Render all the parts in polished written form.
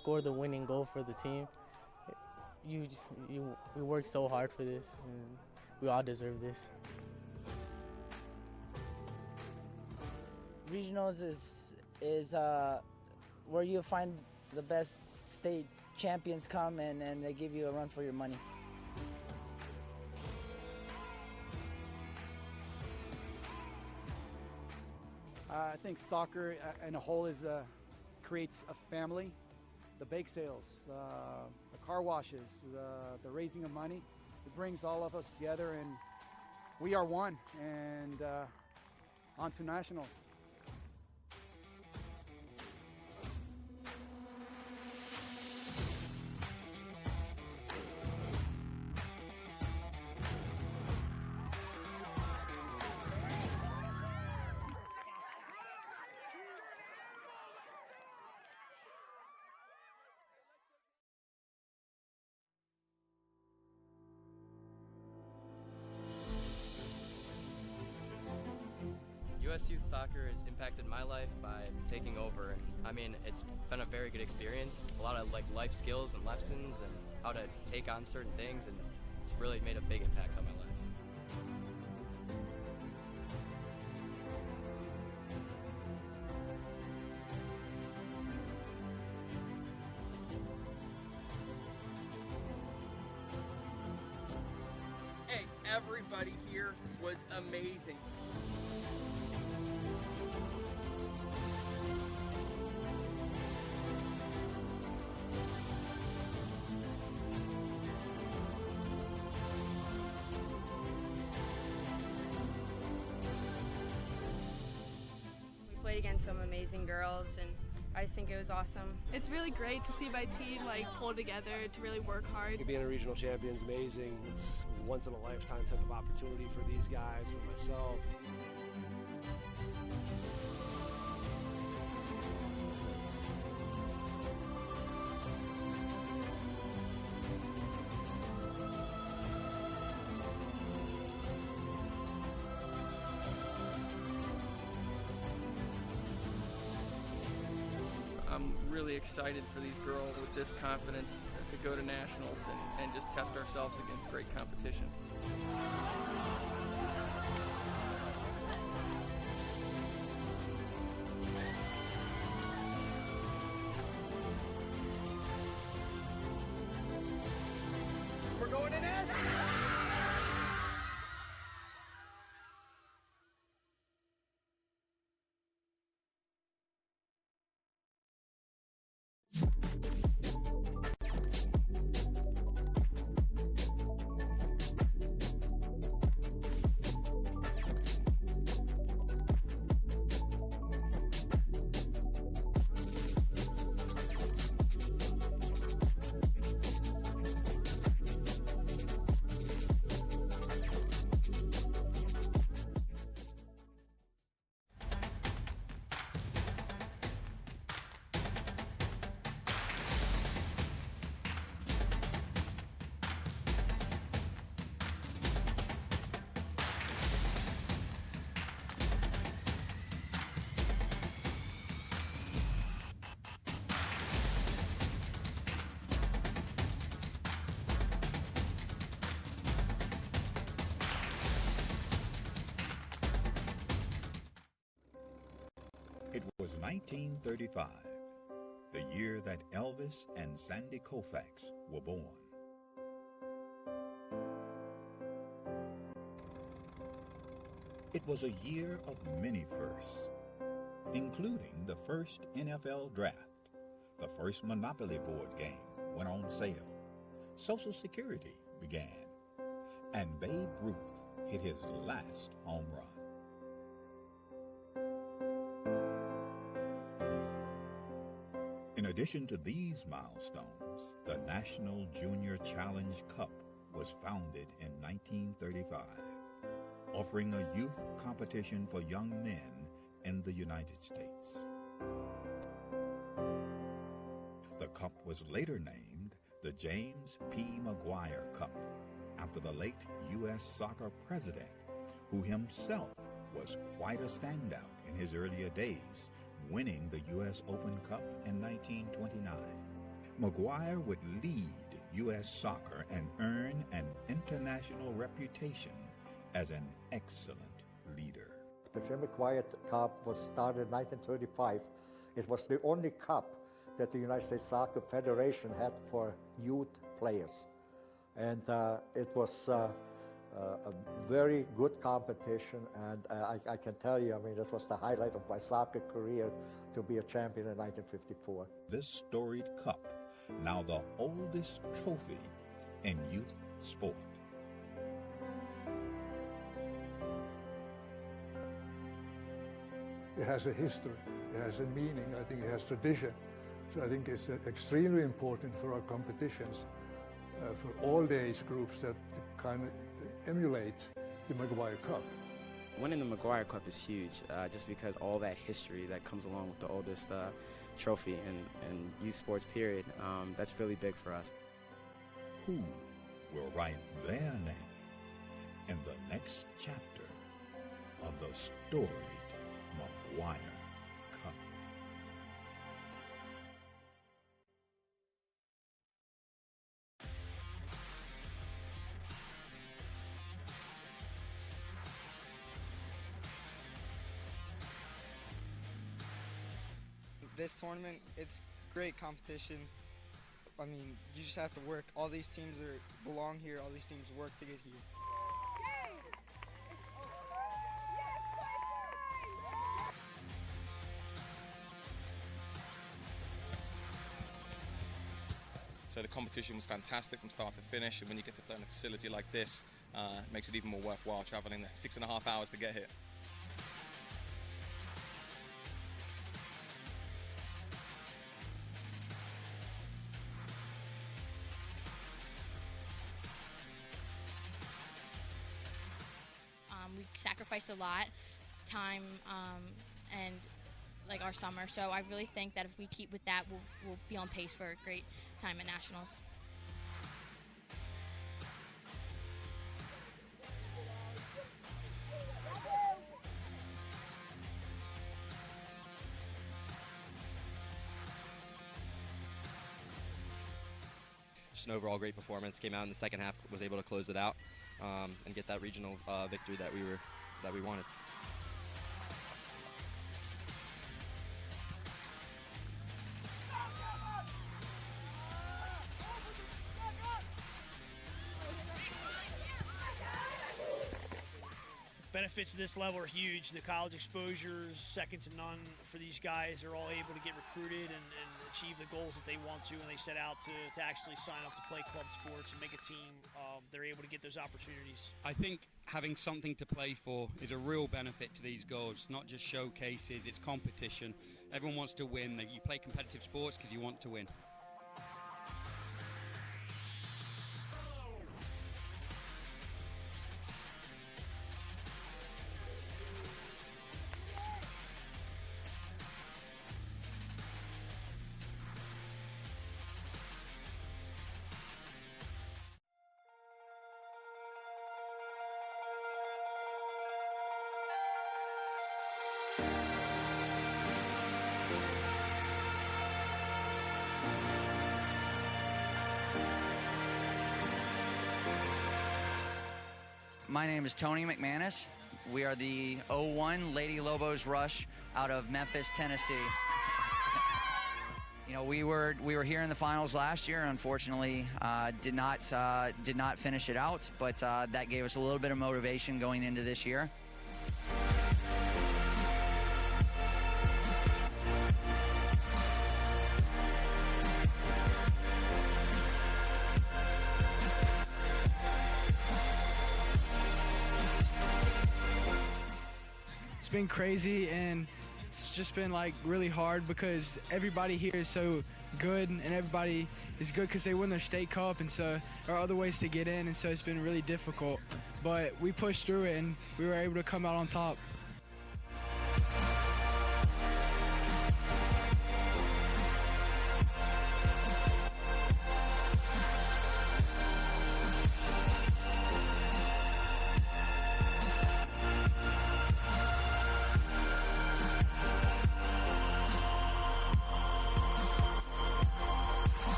score the winning goal for the team. We work so hard for this, and we all deserve this. Regionals is where you find the best state champions come and they give you a run for your money. I think soccer in a whole creates a family. The bake sales, the car washes, the raising of money, it brings all of us together, and we are one, and on to nationals. US Youth Soccer has impacted my life by taking over. I mean, it's been a very good experience. A lot of life skills and lessons and how to take on certain things, and it's really made a big impact on my life. Hey, everybody here was amazing. Played against some amazing girls, and I just think it was awesome. It's really great to see my team pull together to really work hard. Being a regional champion is amazing. It's a once in a lifetime type of opportunity for these guys, for myself. I'm really excited for these girls with this confidence to go to nationals and just test ourselves against great competition. We're going to nationals! It was 1935, the year that Elvis and Sandy Koufax were born. It was a year of many firsts, including the first NFL draft, the first Monopoly board game went on sale, Social Security began, and Babe Ruth hit his last home run. In addition to these milestones, the National Junior Challenge Cup was founded in 1935, offering a youth competition for young men in the United States. The cup was later named the James P. McGuire Cup, after the late U.S. soccer president, who himself was quite a standout in his earlier days, winning the U.S. Open Cup in 1929. McGuire would lead U.S. soccer and earn an international reputation as an excellent leader. The Jim McGuire Cup was started in 1935. It was the only cup that the United States Soccer Federation had for youth players. And it was a very good competition, and I can tell you, I mean, this was the highlight of my soccer career, to be a champion in 1954. This storied cup, now the oldest trophy in youth sport. It has a history, it has a meaning, I think it has tradition. So I think it's extremely important for our competitions, for all the age groups, that kind of emulate the McGuire Cup. Winning the McGuire Cup is huge, just because all that history that comes along with the oldest trophy in youth sports period. That's really big for us. Who will write their name in the next chapter of the storied McGuire Cup? This tournament, it's great competition. I mean, you just have to work. All these teams belong here. All these teams work to get here. So the competition was fantastic from start to finish, and when you get to play in a facility like this, it makes it even more worthwhile traveling 6.5 hours to get here. We sacrificed a lot, time, and like our summer. So I really think that if we keep with that, we'll be on pace for a great time at nationals. Just an overall great performance. Came out in the second half, was able to close it out and get that regional victory that we wanted. Benefits of this level are huge. The college exposures, second to none for these guys. They're all able to get recruited and achieve the goals that they want to when they set out to actually sign up to play club sports and make a team. They're able to get those opportunities. I think having something to play for is a real benefit to these girls, not just showcases, it's competition. Everyone wants to win. You play competitive sports because you want to win. My name is Tony McManus. We are the 01 Lady Lobos Rush out of Memphis, Tennessee. You know, we were here in the finals last year. Unfortunately, did not finish it out, but that gave us a little bit of motivation going into this year. It's been crazy, and it's just been like really hard because everybody here is so good, and everybody is good because they win their state cup, and so there are other ways to get in, and so it's been really difficult. But we pushed through it, and we were able to come out on top.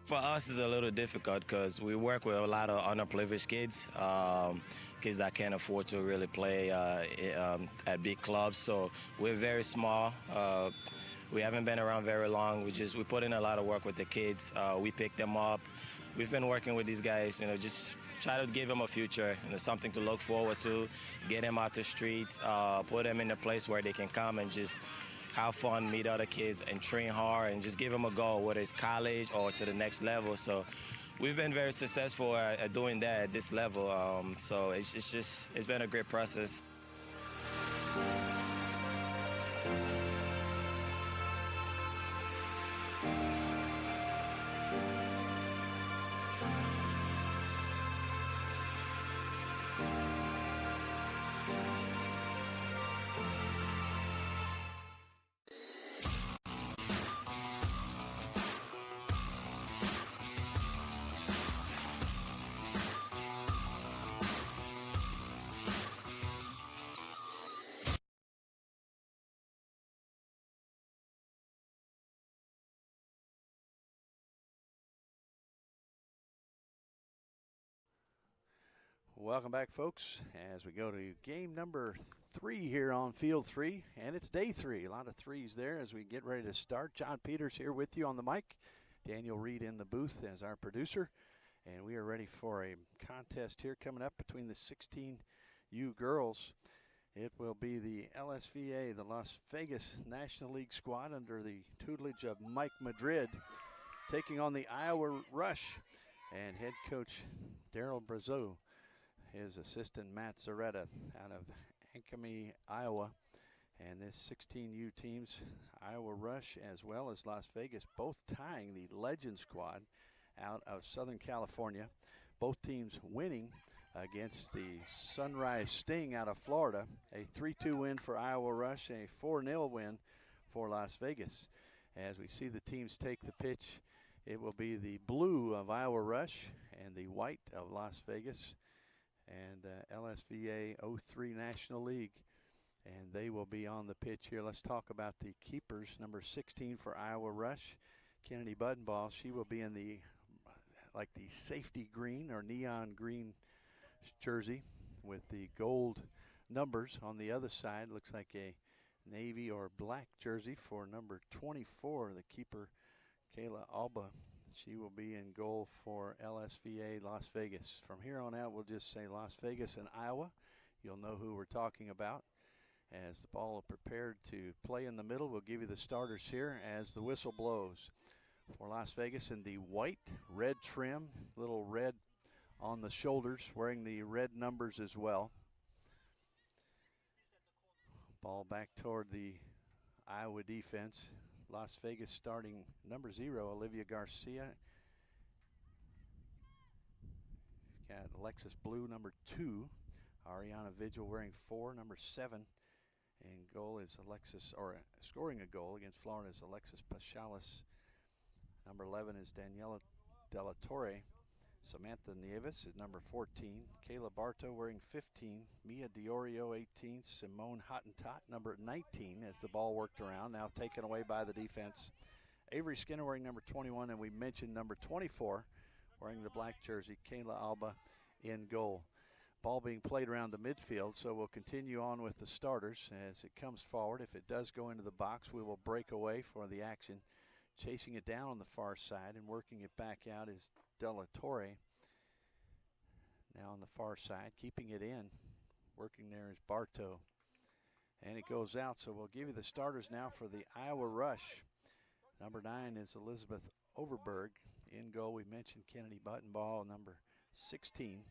For us, it's a little difficult because we work with a lot of underprivileged kids, kids that can't afford to really play at big clubs. So we're very small. We haven't been around very long. We put in a lot of work with the kids. We pick them up. We've been working with these guys, just try to give them a future, something to look forward to, get them out the streets, put them in a place where they can come and just have fun, meet other kids, and train hard, and just give them a goal, whether it's college or to the next level. So we've been very successful at doing that at this level. So it's been a great process. Welcome back, folks, as we go to game number 3 here on Field 3, and it's day 3. A lot of threes there as we get ready to start. John Peters here with you on the mic. Daniel Reed in the booth as our producer, and we are ready for a contest here coming up between the 16U girls. It will be the LSVA, the Las Vegas National League squad under the tutelage of Mike Madrid, taking on the Iowa Rush and head coach Daryl Brazeau. His assistant Matt Zaretta out of Ankeny, Iowa. And this 16U teams, Iowa Rush as well as Las Vegas, both tying the Legend squad out of Southern California. Both teams winning against the Sunrise Sting out of Florida. A 3-2 win for Iowa Rush, a 4-0 win for Las Vegas. As we see the teams take the pitch, it will be the blue of Iowa Rush and the white of Las Vegas, and LSVA 03 National League, and they will be on the pitch here. Let's talk about the keepers. Number 16 for Iowa Rush, Kennedy Buttonball. She will be in the safety green or neon green jersey with the gold numbers. On the other side, looks like a navy or black jersey for number 24, the keeper Kayla Alba. She will be in goal for LSVA Las Vegas. From here on out, we'll just say Las Vegas and Iowa. You'll know who we're talking about. As the ball is prepared to play in the middle, we'll give you the starters here as the whistle blows. For Las Vegas in the white, red trim, little red on the shoulders, wearing the red numbers as well. Ball back toward the Iowa defense. Las Vegas starting number 0, Olivia Garcia. Got Alexis Blue, number 2. Ariana Vigil wearing 4, number 7. And goal is scoring a goal against Florida is Alexis Pachalis. Number 11 is Daniela De La Torre. Samantha Nieves is number 14. Kayla Barto wearing 15. Mia Diorio 18. Simone Hottentot number 19 as the ball worked around. Now taken away by the defense. Avery Skinner wearing number 21. And we mentioned number 24 wearing the black jersey. Kayla Alba in goal. Ball being played around the midfield, so we'll continue on with the starters as it comes forward. If it does go into the box, we will break away for the action. Chasing it down on the far side and working it back out is De La Torre. Now on the far side, keeping it in. Working there is Barto. And it goes out, so we'll give you the starters now for the Iowa Rush. Number 9 is Elizabeth Overberg. In goal, we mentioned Kennedy Buttonball, number 16,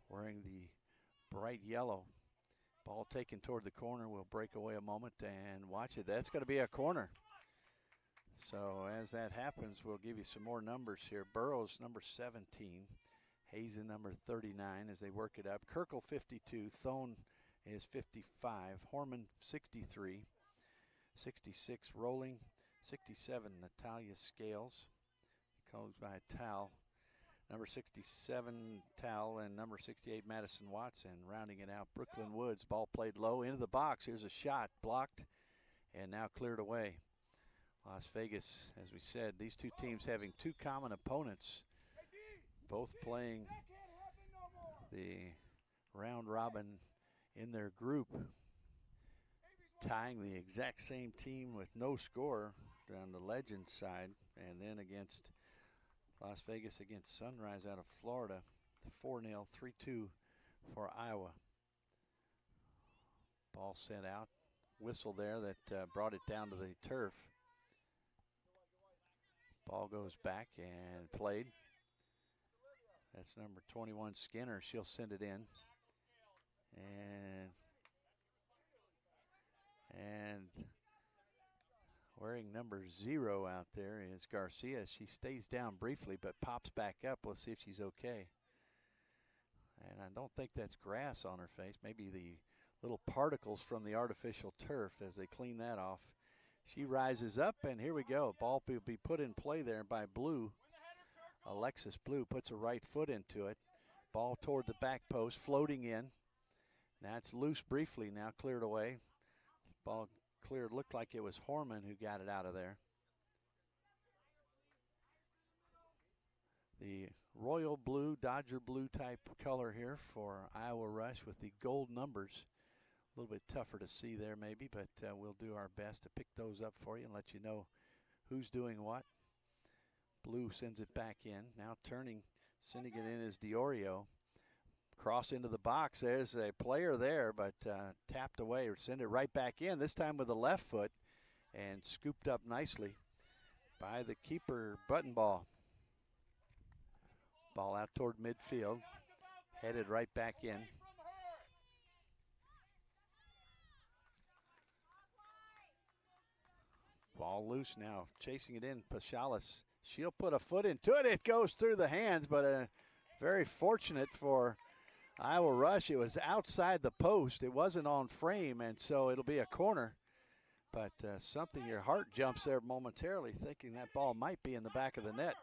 wearing the bright yellow. Ball taken toward the corner. We'll break away a moment and watch it. That's going to be a corner. So as that happens, we'll give you some more numbers here. Burrows, number 17. Hazen, number 39, as they work it up. Kirkle, 52. Thone is 55. Hormann, 63. 66, Rolling. 67, Natalia Scales. Called by Tal. Number 67, Tal, and number 68, Madison Watson. Rounding it out, Brooklyn Woods. Ball played low into the box. Here's a shot, blocked, and now cleared away. Las Vegas, as we said, these two teams having two common opponents, both playing the round robin in their group, tying the exact same team with no score on the Legends side, and then against Las Vegas against Sunrise out of Florida, 4-0, 3-2 for Iowa. Ball sent out, whistle there that brought it down to the turf. Ball goes back and played. That's number 21, Skinner. She'll send it in. And wearing number 0 out there is Garcia. She stays down briefly but pops back up. We'll see if she's okay. And I don't think that's grass on her face. Maybe the little particles from the artificial turf as they clean that off. She rises up, and here we go. Ball will be put in play there by Blue. Alexis Blue puts a right foot into it. Ball toward the back post, floating in. Now it's loose briefly, now cleared away. Ball cleared, looked like it was Hormann who got it out of there. The royal blue, Dodger blue type color here for Iowa Rush with the gold numbers. A little bit tougher to see there maybe, but we'll do our best to pick those up for you and let you know who's doing what. Blue sends it back in. Now turning, sending it in is Diorio. Cross into the box. There's a player there, but tapped away or send it right back in, this time with the left foot, and scooped up nicely by the keeper, Buttonball. Ball out toward midfield, headed right back in. Ball loose now, chasing it in, Pachalis. She'll put a foot into it. It goes through the hands, but very fortunate for Iowa Rush. It was outside the post. It wasn't on frame, and so it'll be a corner. But something, your heart jumps there momentarily, thinking that ball might be in the back of the net.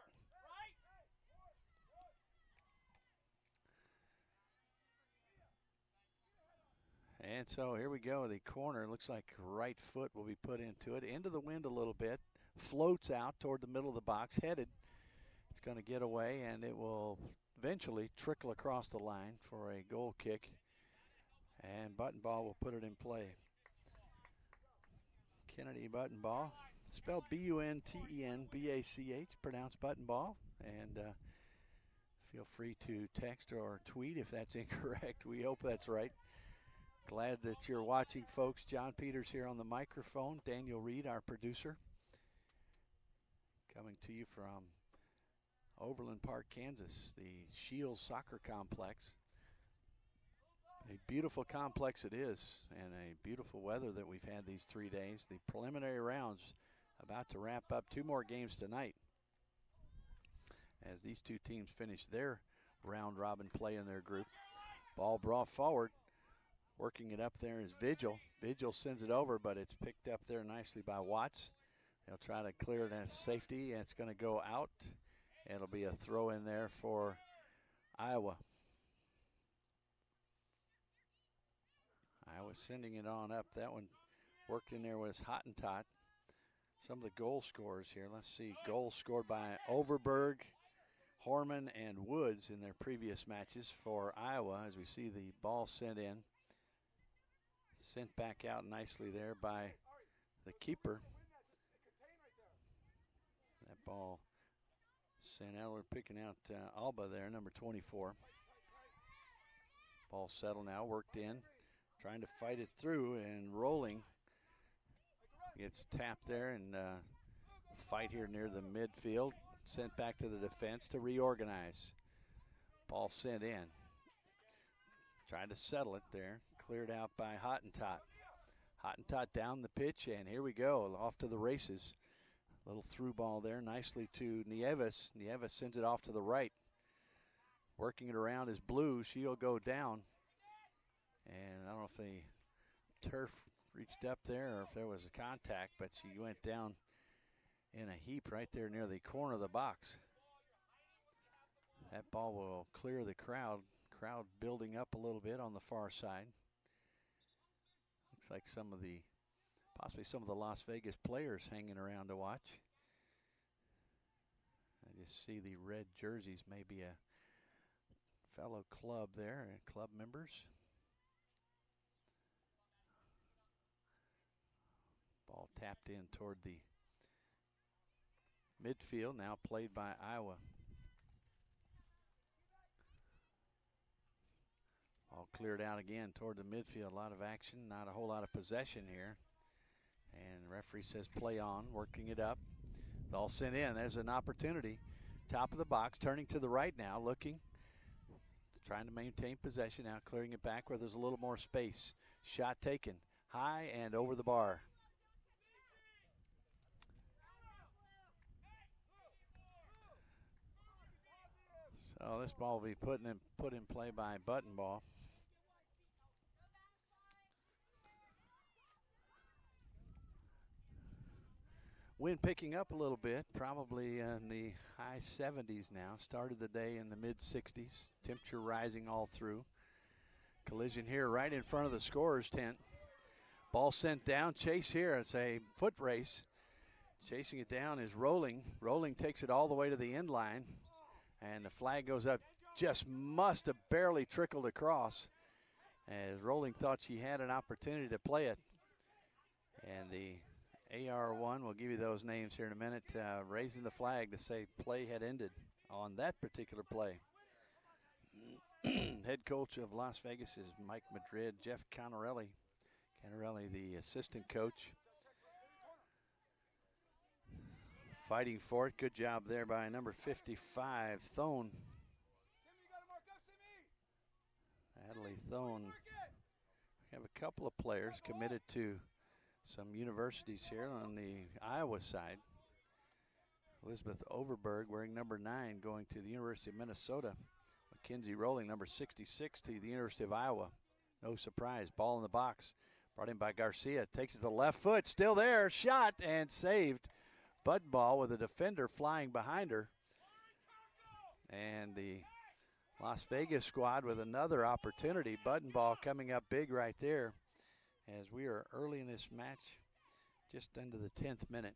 And so here we go, the corner. Looks like right foot will be put into it. Into the wind a little bit. Floats out toward the middle of the box, headed. It's going to get away, and it will eventually trickle across the line for a goal kick. And Buttonball will put it in play. Kennedy Buttonball, spelled B-U-N-T-E-N-B-A-C-H, pronounced Buttonball. And feel free to text or tweet if that's incorrect. We hope that's right. Glad that you're watching, folks. John Peters here on the microphone. Daniel Reed, our producer. Coming to you from Overland Park, Kansas, the Shields Soccer Complex. A beautiful complex it is, and a beautiful weather that we've had these 3 days. The preliminary rounds about to wrap up. 2 more games tonight as these two teams finish their round robin play in their group. Ball brought forward. Working it up there is Vigil. Vigil sends it over, but it's picked up there nicely by Watts. They'll try to clear it as safety, and it's going to go out. It'll be a throw in there for Iowa. Iowa sending it on up. That one worked in there was Hottentot. Some of the goal scorers here. Let's see. Goals scored by Overberg, Hormann, and Woods in their previous matches for Iowa, as we see the ball sent in. Sent back out nicely there by the keeper. That ball sent out. We're picking out Alba there, number 24. Ball settled now, worked in. Trying to fight it through and rolling. Gets tapped there and fight here near the midfield. Sent back to the defense to reorganize. Ball sent in. Trying to settle it there. Cleared out by Hottentot. Hottentot down the pitch, and here we go, off to the races. Little through ball there, nicely to Nieves. Nieves sends it off to the right. Working it around is Blue. She'll go down. And I don't know if the turf reached up there or if there was a contact, but she went down in a heap right there near the corner of the box. That ball will clear the crowd. Crowd building up a little bit on the far side. Looks like some of the possibly some of the Las Vegas players hanging around to watch. I just see the red jerseys, maybe a fellow club there, club members. Ball tapped in toward the midfield, now played by Iowa. Ball cleared out again toward the midfield. A lot of action, not a whole lot of possession here. And the referee says play on, working it up. Ball sent in. There's an opportunity. Top of the box, turning to the right now, looking, trying to maintain possession now, clearing it back where there's a little more space. Shot taken high and over the bar. So this ball will be put in play by Buttonball. Wind picking up a little bit, probably in the high 70s now. Started the day in the mid 60s. Temperature rising all through. Collision here right in front of the scorer's tent. Ball sent down. Chase here. It's a foot race. Chasing it down is Rolling. Rolling takes it all the way to the end line. And the flag goes up. Just must have barely trickled across, as Rolling thought she had an opportunity to play it. And the AR1, we'll give you those names here in a minute, raising the flag to say play had ended on that particular play. Head coach of Las Vegas is Mike Madrid. Jeff Canarelli. Canarelli, the assistant coach. Fighting for it. Good job there by number 55, Thone. Natalie Thone. We have a couple of players committed to some universities here on the Iowa side. Elizabeth Overberg wearing number 9 going to the University of Minnesota. Mackenzie Rolling, number 66, to the University of Iowa. No surprise. Ball in the box. Brought in by Garcia. Takes it to the left foot. Still there. Shot and saved. Buttonball with a defender flying behind her. And the Las Vegas squad with another opportunity. Buttonball coming up big right there as we are early in this match, just into the 10th minute.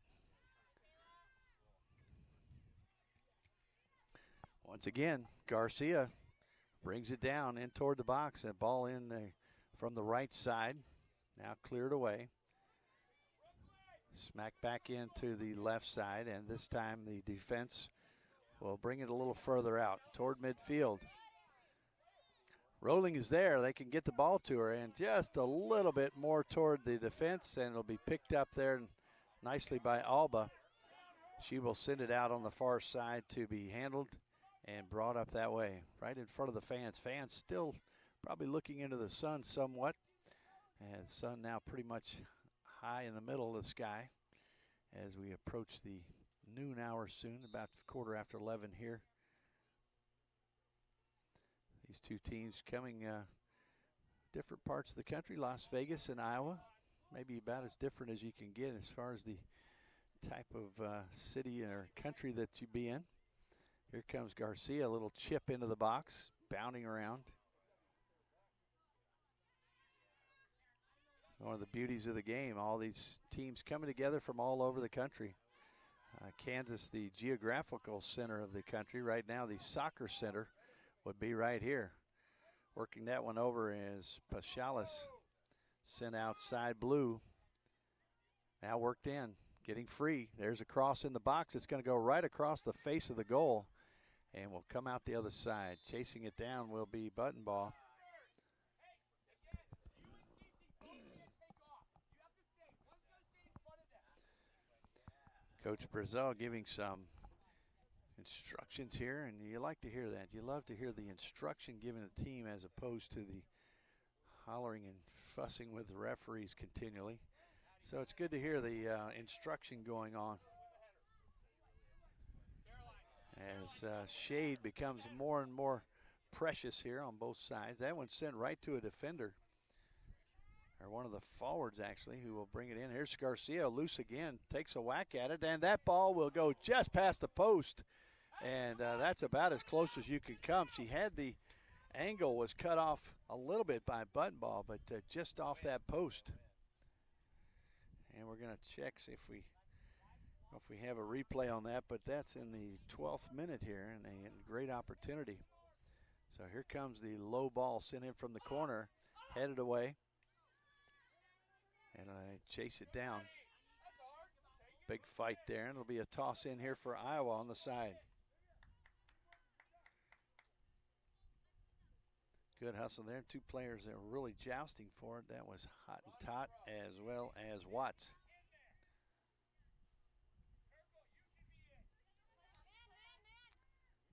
Once again, Garcia brings it down in toward the box. And ball in from the right side. Now cleared away. Smack back into the left side, and this time the defense will bring it a little further out toward midfield. Rolling is there. They can get the ball to her, and just a little bit more toward the defense, and it'll be picked up there nicely by Alba. She will send it out on the far side to be handled and brought up that way, right in front of the fans. Fans still probably looking into the sun somewhat, and the sun now pretty much high in the middle of the sky as we approach the noon hour soon, about 11:15 here. These two teams coming different parts of the country, Las Vegas and Iowa, maybe about as different as you can get as far as the type of city or country that you be in. Here comes Garcia, a little chip into the box, bounding around. One of the beauties of the game, all these teams coming together from all over the country. Kansas, the geographical center of the country. Right now, the soccer center would be right here. Working that one over is Pachalis, sent outside blue. Now worked in, getting free. There's a cross in the box. It's going to go right across the face of the goal and will come out the other side. Chasing it down will be Buttonball. Coach Brazel giving some instructions here, and you like to hear that. You love to hear the instruction given to the team as opposed to the hollering and fussing with the referees continually. So it's good to hear the instruction going on. As shade becomes more and more precious here on both sides. That one's sent right to a defender, or one of the forwards actually, who will bring it in. Here's Garcia, loose again, takes a whack at it, and that ball will go just past the post. And that's about as close as you can come. She had the angle was cut off a little bit by Buttonball, but just off that post. And we're going to check, see if we have a replay on that, but that's in the 12th minute here, and a great opportunity. So here comes the low ball sent in from the corner, headed away. And I chase it down. Big fight there, and it'll be a toss in here for Iowa on the side. Good hustle there. Two players that were really jousting for it. That was Hottentot as well as Watts.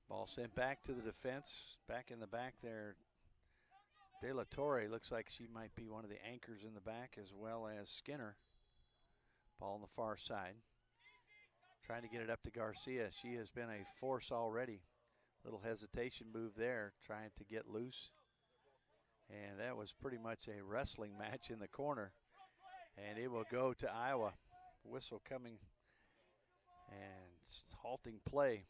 Ball sent back to the defense. Back in the back there, De La Torre looks like she might be one of the anchors in the back, as well as Skinner. Ball on the far side. Trying to get it up to Garcia. She has been a force already. Little hesitation move there, trying to get loose. And that was pretty much a wrestling match in the corner. And it will go to Iowa. Whistle coming and halting play.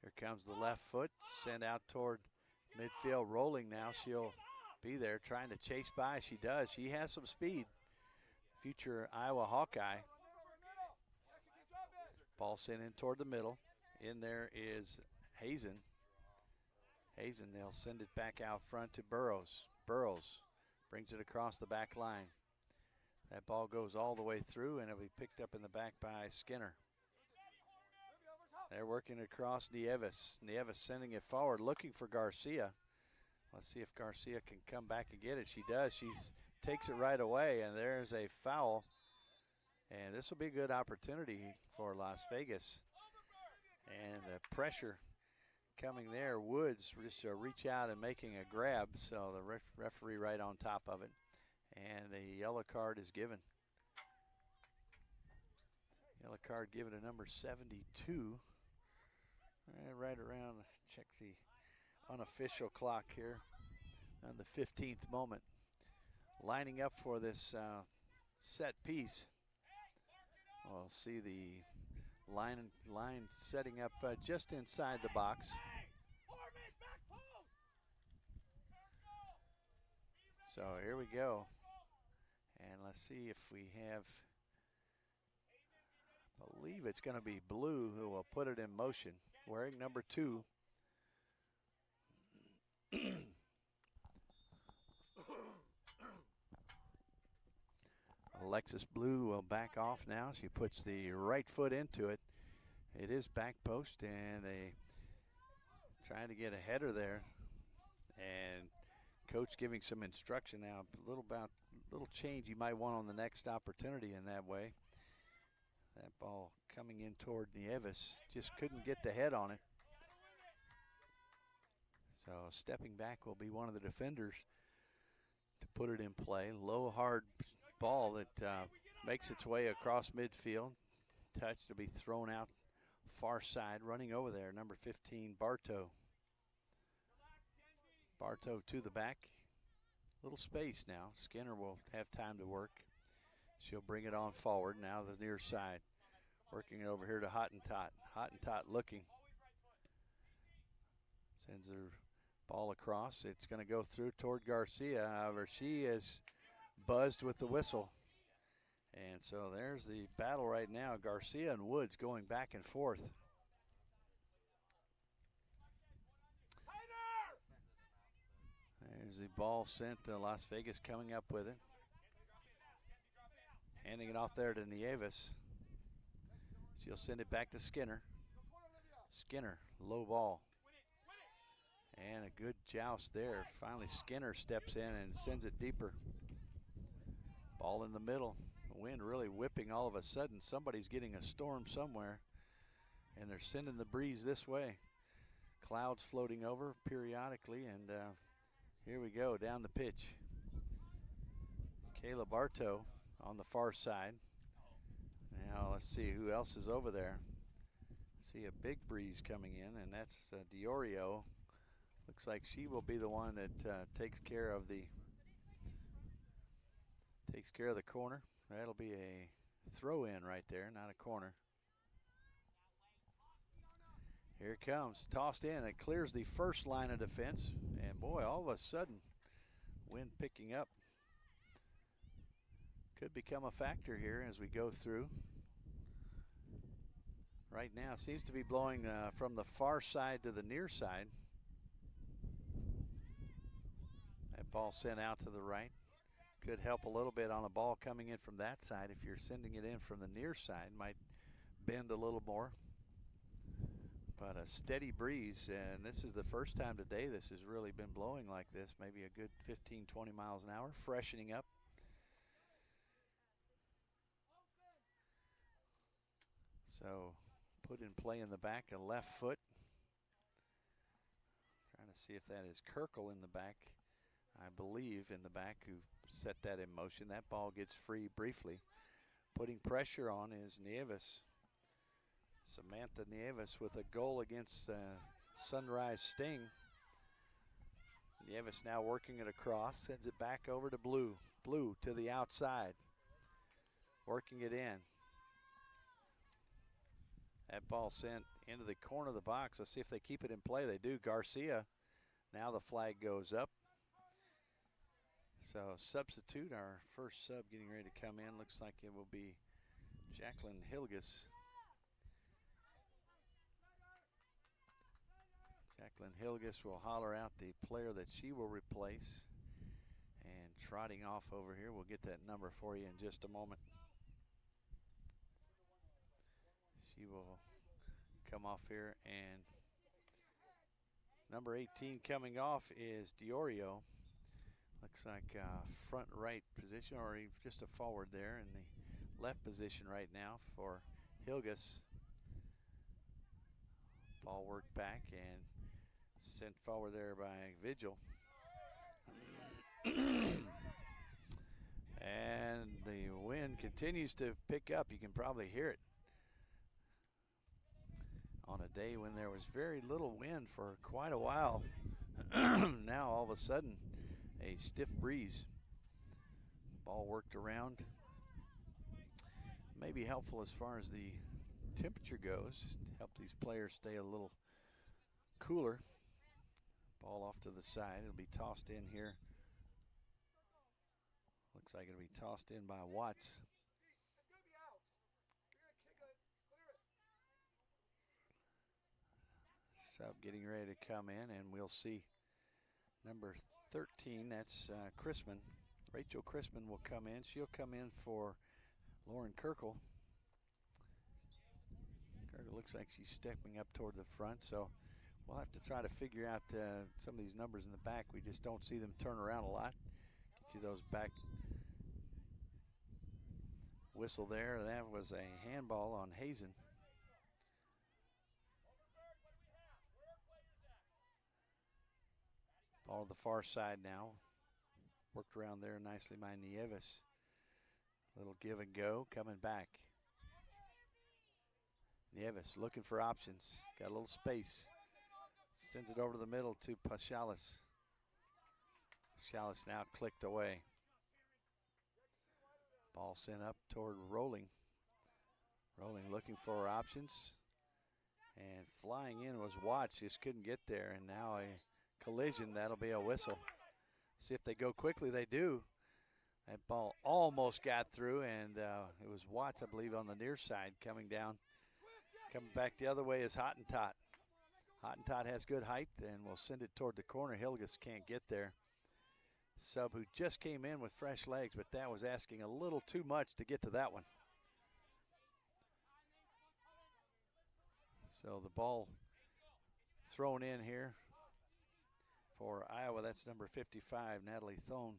Here comes the left foot, sent out toward midfield, rolling now. She'll be there trying to chase by. She does. She has some speed. Future Iowa Hawkeye. Ball sent in toward the middle. In there is Hazen. Hazen, they'll send it back out front to Burrows. Burrows brings it across the back line. That ball goes all the way through, and it'll be picked up in the back by Skinner. They're working across Nieves. Nieves sending it forward, looking for Garcia. Let's see if Garcia can come back and get it. She does. She takes it right away, and there's a foul. And this will be a good opportunity for Las Vegas. And the pressure coming there. Woods just reach out and making a grab, so the referee right on top of it. And the yellow card is given. Yellow card given to number 72. Right around, check the unofficial clock here on the 15th moment. Lining up for this set piece. We'll see the line setting up just inside the box. So here we go. And let's see if we have, I believe it's going to be Blue who will put it in motion, wearing number 2. Alexis Blue will back off now. She puts the right foot into it. It is back post, and they trying to get a header there. And coach giving some instruction now, a little change you might want on the next opportunity in that way. That ball coming in toward Nieves, just couldn't get the head on it. So stepping back will be one of the defenders to put it in play. Low, hard ball that makes its way across midfield. Touch to be thrown out far side, running over there, number 15, Bartow. Bartow to the back. Little space now. Skinner will have time to work. She'll bring it on forward. Now the near side. Working it over here to Hottentot. Hottentot looking. Sends her ball across. It's going to go through toward Garcia. However, she is buzzed with the whistle. And so there's the battle right now. Garcia and Woods going back and forth. There's the ball sent to Las Vegas, coming up with it. Handing it off there to Nieves. She'll send it back to Skinner. Skinner, low ball. And a good joust there. Finally Skinner steps in and sends it deeper. Ball in the middle. The wind really whipping all of a sudden. Somebody's getting a storm somewhere. And they're sending the breeze this way. Clouds floating over periodically, and here we go down the pitch. Kayla Bartow on the far side. Now let's see who else is over there. See a big breeze coming in, and that's Diorio. Looks like she will be the one that takes care of the corner. That'll be a throw in right there, not a corner. Here it comes, tossed in. It clears the first line of defense, and boy, all of a sudden, wind picking up. could become a factor here as we go through. Right now, it seems to be blowing from the far side to the near side. That ball sent out to the right. Could help a little bit on a ball coming in from that side. If you're sending it in from the near side, might bend a little more. But a steady breeze, and this is the first time today this has really been blowing like this. Maybe a good 15, 20 miles an hour, freshening up. So put in play in the back, a left foot. Trying to see if that is Kirkle in the back. I believe in the back who set that in motion. That ball gets free briefly. Putting pressure on is Nieves. Samantha Nieves with a goal against Sunrise Sting. Nieves now working it across, sends it back over to Blue. Blue to the outside, working it in. That ball sent into the corner of the box. Let's see if they keep it in play. They do. Garcia, now the flag goes up. So substitute, our first sub getting ready to come in. Looks like it will be Jacqueline Ilgaz. Jacqueline Ilgaz will holler out the player that she will replace. And trotting off over here, we'll get that number for you in just a moment. She will come off here, and number 18 coming off is Diorio. Looks like front right position, or just a forward there in the left position right now for Ilgaz. Ball worked back and sent forward there by Vigil. And the wind continues to pick up. You can probably hear it. On a day when there was very little wind for quite a while. Now all of a sudden, a stiff breeze. Ball worked around. May be helpful as far as the temperature goes to help these players stay a little cooler. Ball off to the side. It'll be tossed in here. Looks like it'll be tossed in by Watts. Sub getting ready to come in, and we'll see number 13, that's Chrisman. Rachel Chrisman will come in. She'll come in for Lauren Kirkle. Kirkle looks like she's stepping up toward the front, so we'll have to try to figure out some of these numbers in the back. We just don't see them turn around a lot. Get you those back. Whistle there. That was a handball on Hazen. Ball to the far side now. Worked around there nicely by Nieves. Little give and go, coming back. Nieves looking for options. Got a little space. Sends it over to the middle to Pachalis. Pachalis now clicked away. Ball sent up toward Rolling. Rolling looking for options. And flying in was Watts, just couldn't get there. And now a collision, that'll be a whistle. See if they go quickly, they do. That ball almost got through, and it was Watts, I believe, on the near side coming down. Coming back the other way is Hottentot. Hottentot has good height, and will send it toward the corner. Ilgaz can't get there. Sub who just came in with fresh legs, but that was asking a little too much to get to that one. So the ball thrown in here for Iowa. That's number 55, Natalie Thone.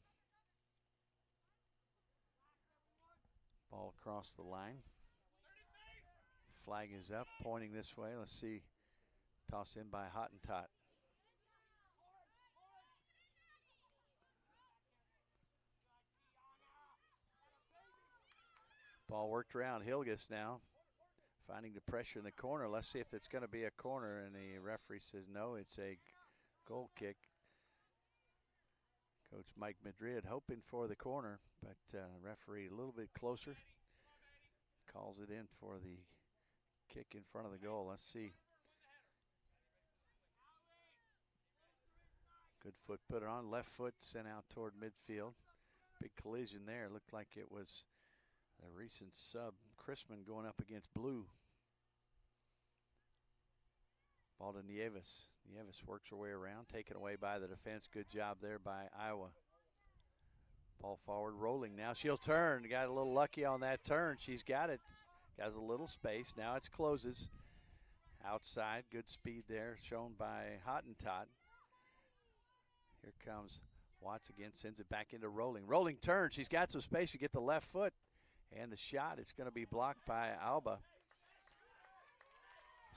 Ball across the line. Flag is up, pointing this way. Let's see. Tossed in by Hottentot. Ball worked around. Ilgaz now finding the pressure in the corner. Let's see if it's going to be a corner, and the referee says no, it's a goal kick. Coach Mike Madrid hoping for the corner, but referee a little bit closer. Calls it in for the kick in front of the goal. Let's see. Good foot put it on. Left foot sent out toward midfield. Big collision there. Looked like it was the recent sub, Chrisman, going up against Blue. Ball to Nieves. Nieves works her way around, taken away by the defense. Good job there by Iowa. Ball forward, rolling. Now she'll turn. Got a little lucky on that turn. She's got it. Has a little space. Now it's closes. Outside, good speed there, shown by Hottentot. Here comes Watts again, sends it back into rolling. Rolling turn. She's got some space to get the left foot. And the shot, it's going to be blocked by Alba.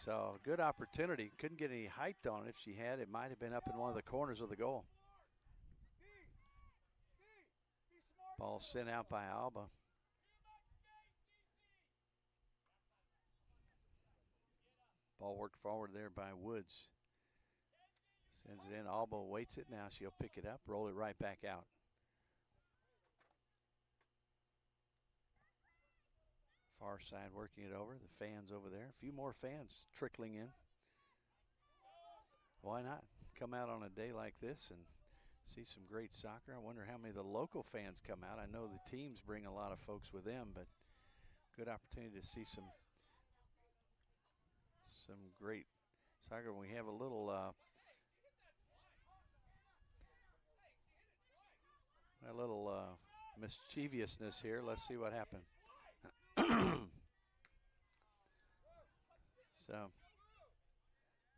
So good opportunity. Couldn't get any height on it. If she had, it might have been up in one of the corners of the goal. Ball sent out by Alba. Ball worked forward there by Woods. Sends it in. Alba waits it. Now she'll pick it up, roll it right back out. Far side working it over. The fans over there. A few more fans trickling in. Why not? Come out on a day like this and see some great soccer. I wonder how many of the local fans come out. I know the teams bring a lot of folks with them, but good opportunity to see some great soccer. We have a little mischievousness here. Let's see what happened.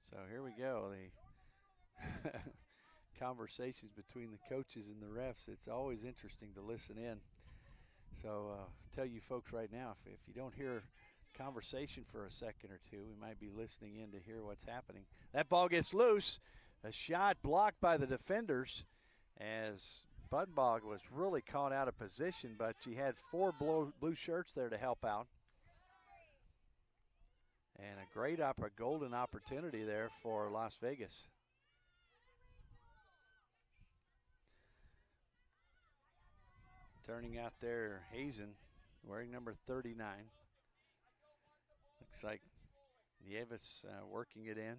So here we go. The conversations between the coaches and the refs. It's always interesting to listen in. So tell you folks right now, if you don't hear conversation for a second or two, we might be listening in to hear what's happening. That ball gets loose. A shot blocked by the defenders as Budbog was really caught out of position, but she had four blue shirts there to help out. And a great golden opportunity there for Las Vegas. Turning out there, Hazen, wearing number 39. Looks like Nieves working it in.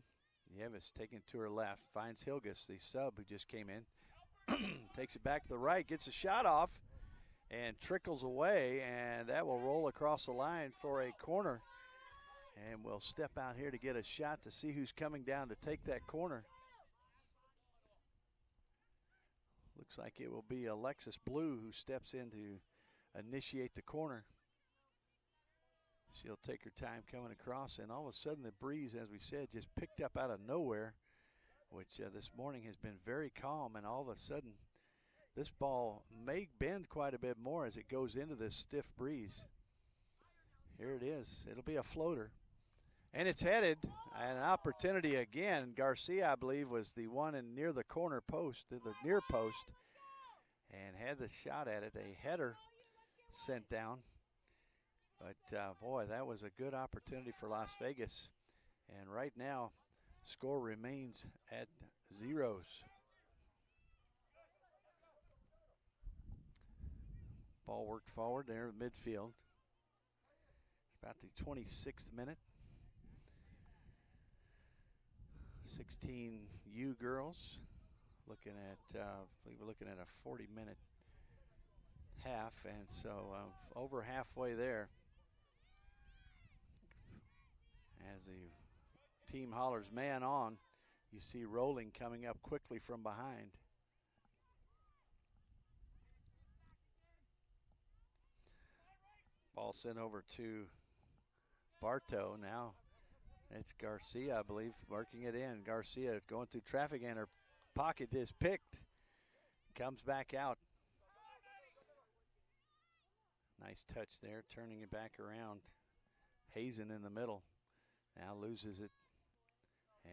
Nieves taking it to her left, finds Ilgaz, the sub who just came in. Takes it back to the right, gets a shot off, and trickles away, and that will roll across the line for a corner. And we'll step out here to get a shot to see who's coming down to take that corner. Looks like it will be Alexis Blue who steps in to initiate the corner. She'll take her time coming across, and all of a sudden the breeze, as we said, just picked up out of nowhere, which this morning has been very calm, and all of a sudden this ball may bend quite a bit more as it goes into this stiff breeze. Here it is. It'll be a floater. And it's headed, an opportunity again. Garcia, I believe, was the one in near the corner post, the near post, and had the shot at it. A header sent down. But, boy, that was a good opportunity for Las Vegas. And right now, score remains at 0. Ball worked forward there in midfield. About the 26th minute. 16 U girls looking at, we're looking at a 40-minute half, and so over halfway there as the team hollers man on. You see Rolling coming up quickly from behind. Ball sent over to Bartow. Now it's Garcia, I believe, working it in. Garcia going through traffic, and her pocket is picked. Comes back out. Nice touch there, turning it back around. Hazen in the middle. Now loses it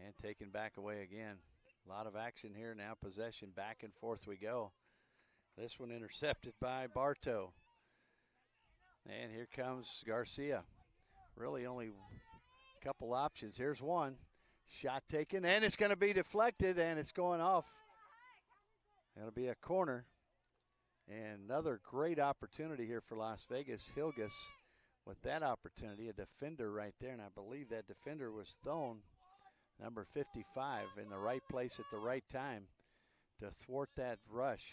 and taken back away again. A lot of action here now. Possession, back and forth we go. This one intercepted by Bartow. And here comes Garcia. Really only a couple options. Here's one. Shot taken, and it's going to be deflected, and it's going off. It'll be a corner. And another great opportunity here for Las Vegas. Ilgaz with that opportunity, a defender right there, and I believe that defender was thrown, number 55, in the right place at the right time to thwart that rush.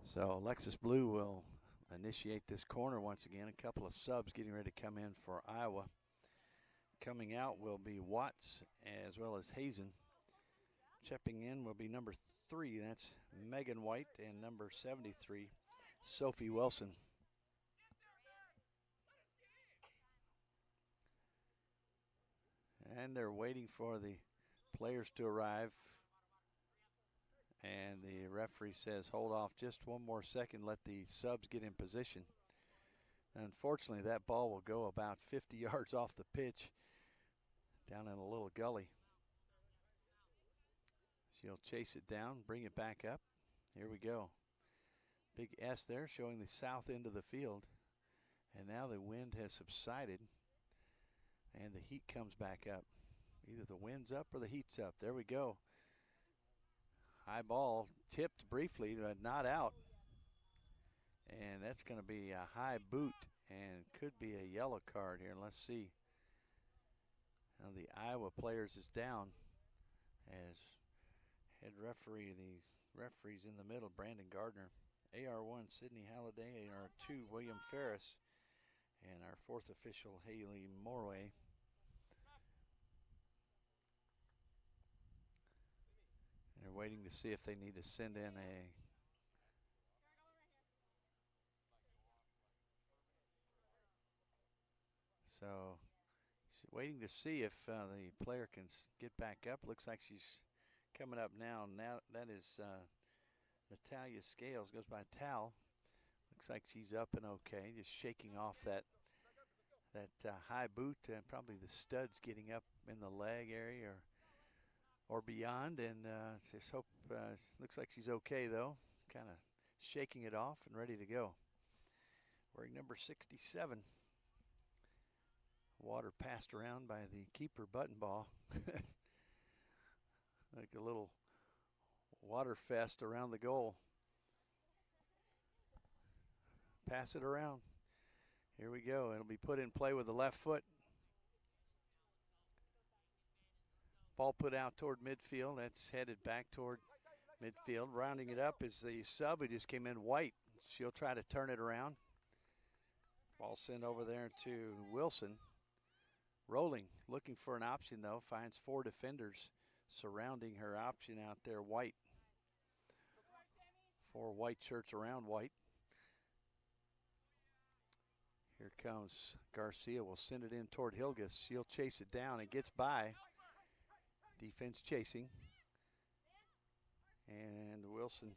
So Alexis Blue will initiate this corner once again. A couple of subs getting ready to come in for Iowa. Coming out will be Watts as well as Hazen. Checking in will be number 3, that's Megan White, and number 73, Sophie Wilson. And they're waiting for the players to arrive. And the referee says, hold off just one more second, let the subs get in position. Unfortunately, that ball will go about 50 yards off the pitch down in a little gully. She'll chase it down, bring it back up. Here we go. Big S there showing the south end of the field. And now the wind has subsided and the heat comes back up. Either the wind's up or the heat's up. There we go. High ball tipped briefly, but not out. And that's going to be a high boot and could be a yellow card here. Let's see. Now the Iowa players is down as head referee, the referee's in the middle, Brandon Gardner. AR1, Sydney Halliday. AR2, William Ferris. And our 4th official, Haley Morway. They're waiting to see if they need to send in a waiting to see if the player can get back up. Looks like she's coming up now. Now that is Natalia Scales, goes by Tal. Looks like she's up and okay. Just shaking off that high boot, probably the studs getting up in the leg area or beyond, and just hope, looks like she's okay though. Kind of shaking it off and ready to go. Wearing number 67. Water passed around by the keeper button ball. Like a little water fest around the goal. Pass it around. Here we go. It'll be put in play with the left foot. Ball put out toward midfield. That's headed back toward midfield. Rounding it up is the sub who just came in, White. She'll try to turn it around. Ball sent over there to Wilson. Rolling, looking for an option though. Finds 4 defenders surrounding her option out there, White. 4 white shirts around White. Here comes Garcia. Will send it in toward Ilgaz. She'll chase it down and gets by. Defense chasing. And Wilson,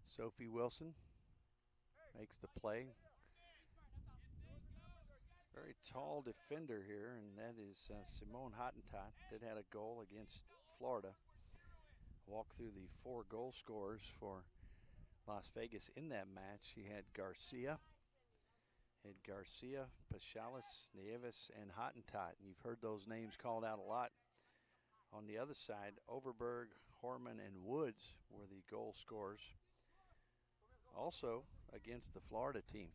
Sophie Wilson, makes the play. Very tall defender here, and that is Simone Hottentot that had a goal against Florida. Walk through the 4 goal scorers for Las Vegas in that match. She had Garcia, Pachalis, Nieves, and Hottentot. You've heard those names called out a lot. On the other side, Overberg, Hormann, and Woods were the goal scorers. Also against the Florida team.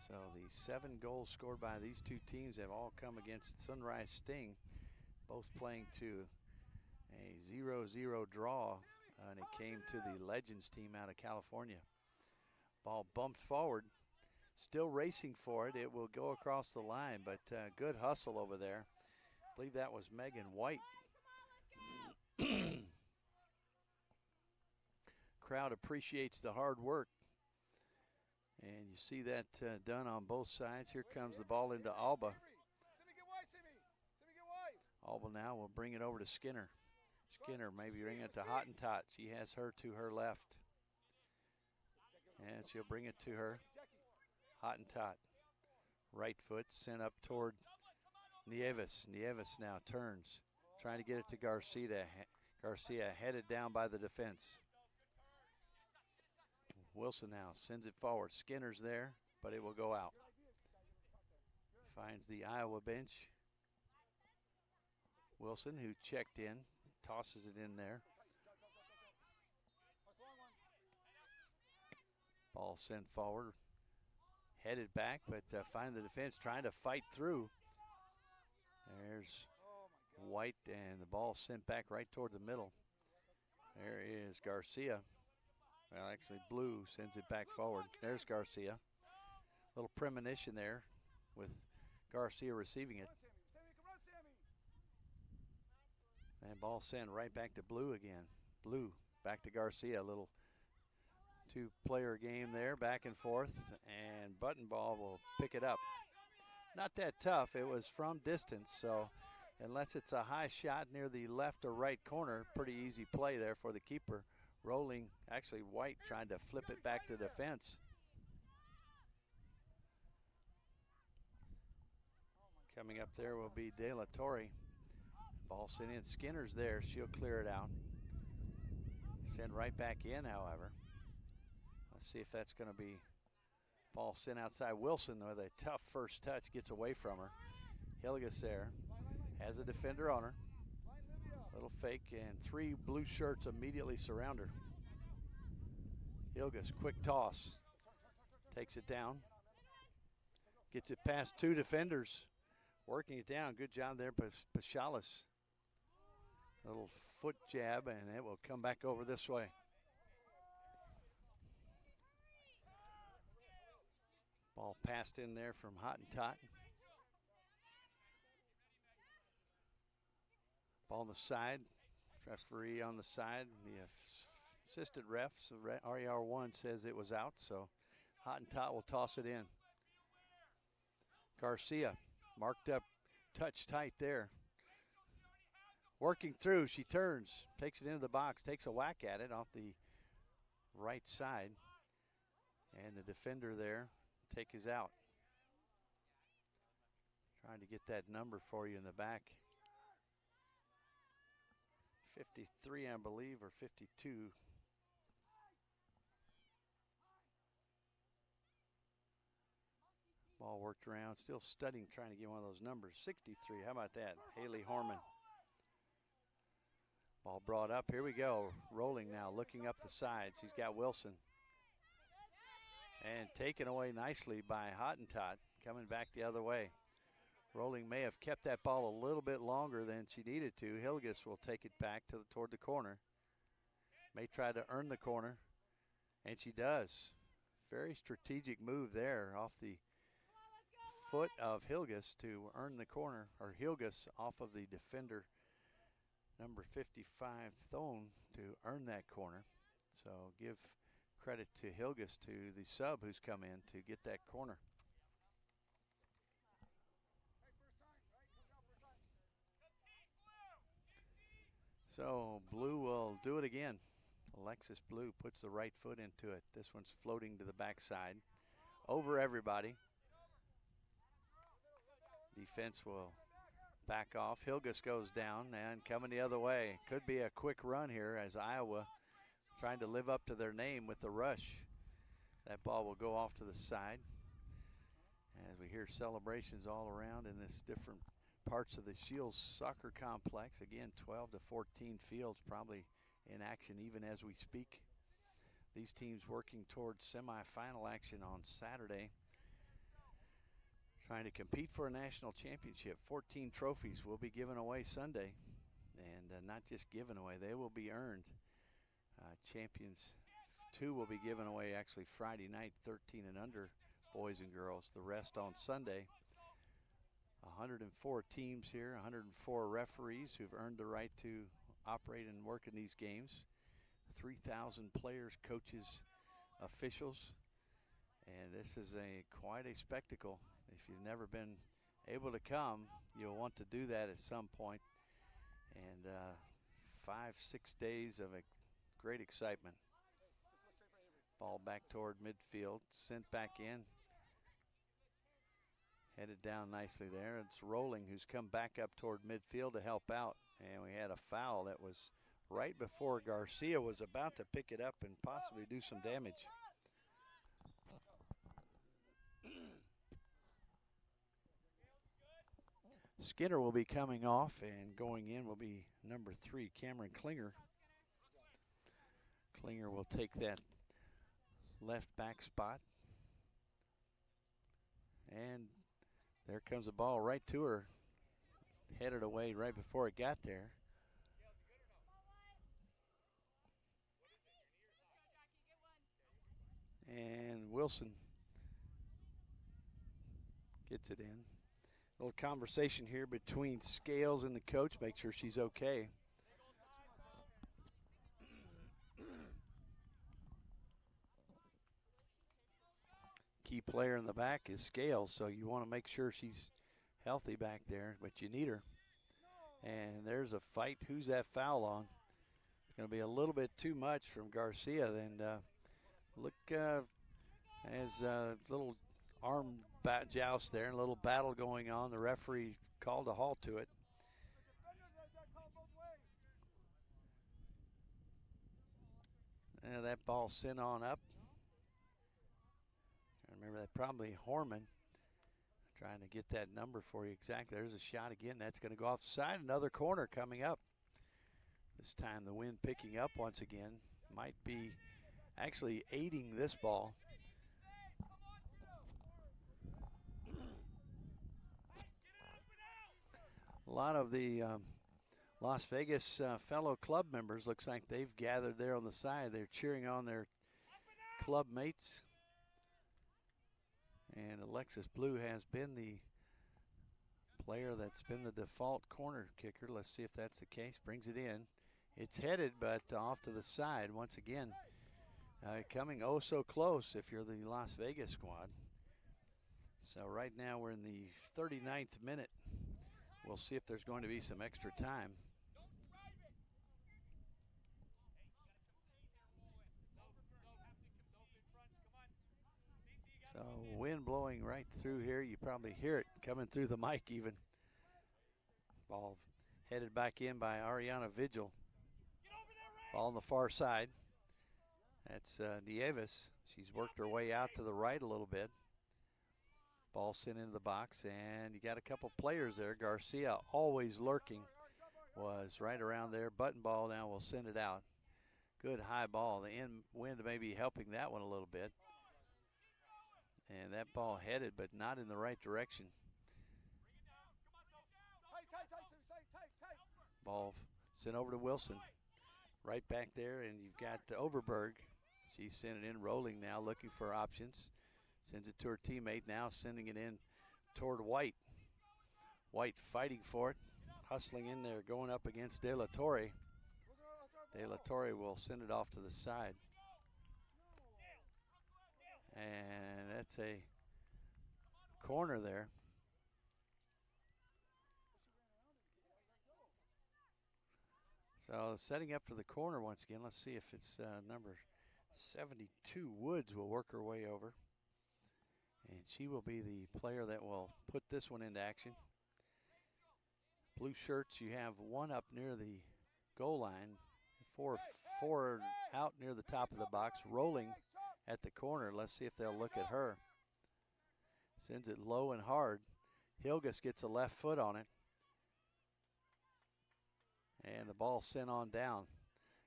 So the 7 goals scored by these 2 teams have all come against Sunrise Sting, both playing to a 0-0 draw, and it came to the Legends team out of California. Ball bumped forward, still racing for it. It will go across the line, but good hustle over there. I believe that was Megan White. Crowd appreciates the hard work. And you see that done on both sides. Here comes the ball into Alba. Alba now will bring it over to Skinner. Skinner maybe bring it to Hottentot. She has her to her left. And she'll bring it to her. Hottentot. Right foot sent up toward Nieves. Nieves now turns. Trying to get it to Garcia. Garcia headed down by the defense. Wilson now sends it forward. Skinner's there, but it will go out. Finds the Iowa bench. Wilson, who checked in, tosses it in there. Ball sent forward. Headed back, but find the defense trying to fight through. There's White, and the ball sent back right toward the middle. There is Garcia. Well, actually, Blue sends it back forward. There's Garcia. Little premonition there with Garcia receiving it. And ball sent right back to Blue again. Blue back to Garcia. A little two-player game there, back and forth, and Button Ball will pick it up. Not that tough. It was from distance, so unless it's a high shot near the left or right corner, pretty easy play there for the keeper. Rolling, actually White trying to flip it back to the fence. Coming up there will be De La Torre. Ball sent in. Skinner's there. She'll clear it out. Send right back in, however. Let's see if that's going to be ball sent outside. Wilson with a tough first touch gets away from her. Ilgaz there has a defender on her. Little fake, and 3 blue shirts immediately surround her. Ilgaz, quick toss. Takes it down. Gets it past 2 defenders. Working it down. Good job there, Pachalis. Little foot jab, and it will come back over this way. Ball passed in there from Hottentot. Ball on the side. Referee on the side. The assistant ref, so RER1 says it was out, so Hottentot will toss it in. Garcia marked up, touch tight there. Working through, she turns, takes it into the box, takes a whack at it off the right side. And the defender there is out. Trying to get that number for you in the back. 53, I believe, or 52. Ball worked around, still studying, trying to get one of those numbers. 63, how about that? Haley Hormann. Ball brought up, here we go. Rolling now, looking up the side. She's got Wilson. And taken away nicely by Hottentot, coming back the other way. Rolling may have kept that ball a little bit longer than she needed to. Ilgaz will take it back toward the corner. May try to earn the corner, and she does. Very strategic move there off the foot of Ilgaz to earn the corner, or Ilgaz off of the defender, number 55, Thone, to earn that corner. So give credit to Ilgaz, to the sub who's come in to get that corner. So Blue will do it again. Alexis Blue puts the right foot into it. This one's floating to the backside. Over everybody. Defense will back off. Ilgaz goes down and coming the other way. Could be a quick run here as Iowa trying to live up to their name with the rush. That ball will go off to the side. As we hear celebrations all around in this different parts of the Shields soccer complex. Again, 12 to 14 fields probably in action even as we speak. These teams working towards semifinal action on Saturday. Trying to compete for a national championship. 14 trophies will be given away Sunday. And not just given away, they will be earned. Champions 2 will be given away actually Friday night, 13 and under boys and girls. The rest on Sunday. 104 teams here, 104 referees who've earned the right to operate and work in these games. 3,000 players, coaches, officials. And this is quite a spectacle. If you've never been able to come, you'll want to do that at some point. And 5-6 days of great excitement. Ball back toward midfield, sent back in. Headed down nicely there. It's Rolling who's come back up toward midfield to help out. And we had a foul that was right before Garcia was about to pick it up and possibly do some damage. Skinner will be coming off, and going in will be number 3, Cameron Klinger. Klinger will take that left back spot. And there comes the ball right to her. headed away right before it got there. And Wilson gets it in. A little conversation here between Scales and the coach. Make sure she's okay. Key player in the back is Scales, so you want to make sure she's healthy back there, but you need her. And there's a fight. Who's that foul on? It's going to be a little bit too much from Garcia. Then look, as a little arm joust there, a little battle going on. The referee called a halt to it. And that ball sent on up. Remember that probably Hormann trying to get that number for you exactly. There's a shot again. That's going to go off the side. Another corner coming up. This time the wind picking up once again. Might be actually aiding this ball. A lot of the Las Vegas fellow club members, looks like they've gathered there on the side. They're cheering on their club mates. And Alexis Blue has been the player that's been the default corner kicker. Let's see if that's the case. Brings it in. It's headed, but off to the side once again. Coming oh so close if you're the Las Vegas squad. So right now we're in the 39th minute. We'll see if there's going to be some extra time. So wind blowing right through here. You probably hear it coming through the mic even. Ball headed back in by Ariana Vigil. Ball on the far side. That's Nieves. She's worked her way out to the right a little bit. Ball sent into the box, and you got a couple players there. Garcia, always lurking, was right around there. Button ball now will send it out. Good high ball. The end wind may be helping that one a little bit. And that ball headed, but not in the right direction. Ball sent over to Wilson. Right back there, and you've got Overberg. She's sending it in, rolling now, looking for options. Sends it to her teammate, now sending it in toward White. White fighting for it, hustling in there, going up against De La Torre. De La Torre will send it off to the side. And that's a corner there. So setting up for the corner once again. Let's see if it's number 72, Woods, will work her way over. And she will be the player that will put this one into action. Blue shirts, you have one up near the goal line. Four out near the top of the box, rolling at the corner. Let's see if they'll look at her. Sends it low and hard. Ilgaz gets a left foot on it. And the ball sent on down.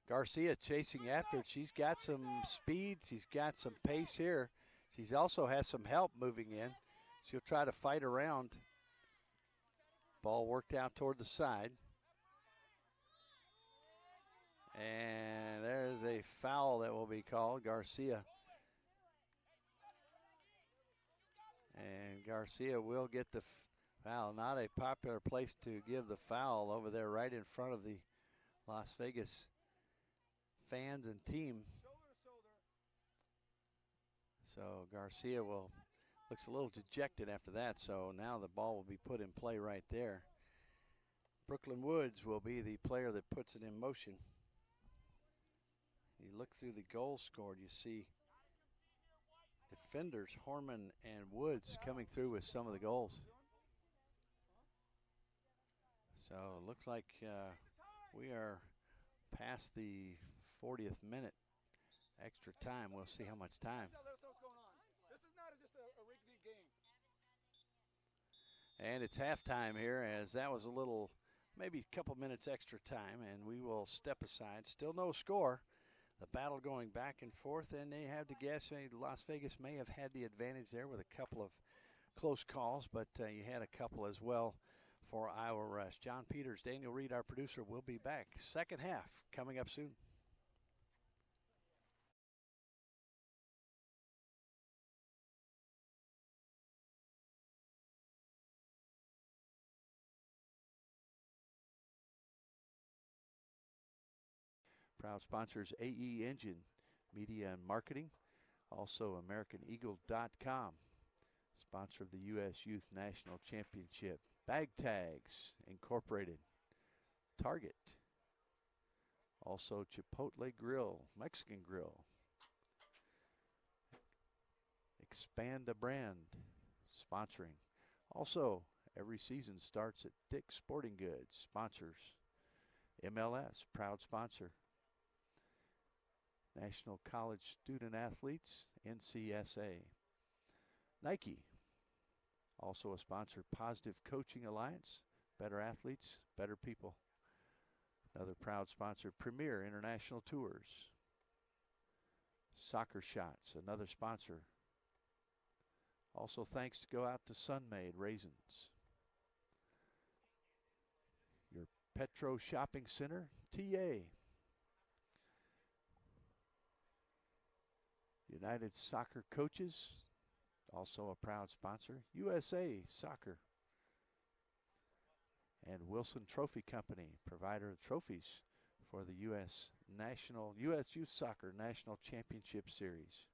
Garcia chasing after it. She's got some speed. She's got some pace here. She also has some help moving in. She'll try to fight around. Ball worked out toward the side. And there's a foul that will be called. Garcia. And Garcia will get the foul. Not a popular place to give the foul over there right in front of the Las Vegas fans and team. So Garcia looks a little dejected after that. So now the ball will be put in play right there. Brooklyn Woods will be the player that puts it in motion. You look through the goals scored, you see defenders Hormann and Woods coming through with some of the goals. So it looks like we are past the 40th minute. Extra time. We'll see how much time. This is not just a rigged game. And it's halftime here, as that was a little, maybe a couple minutes extra time, and we will step aside. Still no score. The battle going back and forth, and they have to guess. Las Vegas may have had the advantage there with a couple of close calls, but you had a couple as well for Iowa Rest. John Peters, Daniel Reed, our producer, will be back. Second half coming up soon. Proud sponsors AE Engine, Media and Marketing. Also AmericanEagle.com, sponsor of the U.S. Youth National Championship. Bag Tags Incorporated, Target. Also Chipotle Grill, Mexican Grill. Expand a Brand, sponsoring. Also, every season starts at Dick's Sporting Goods, sponsors. MLS, proud sponsor. National College Student Athletes, NCSA. Nike, also a sponsor. Positive Coaching Alliance, better athletes, better people. Another proud sponsor, Premier International Tours. Soccer Shots, another sponsor. Also thanks to go out to Sun-Maid Raisins. Your Petro Shopping Center, TA. United Soccer Coaches, also a proud sponsor. USA Soccer. And Wilson Trophy Company, provider of trophies for the U.S. Youth Soccer National Championship Series.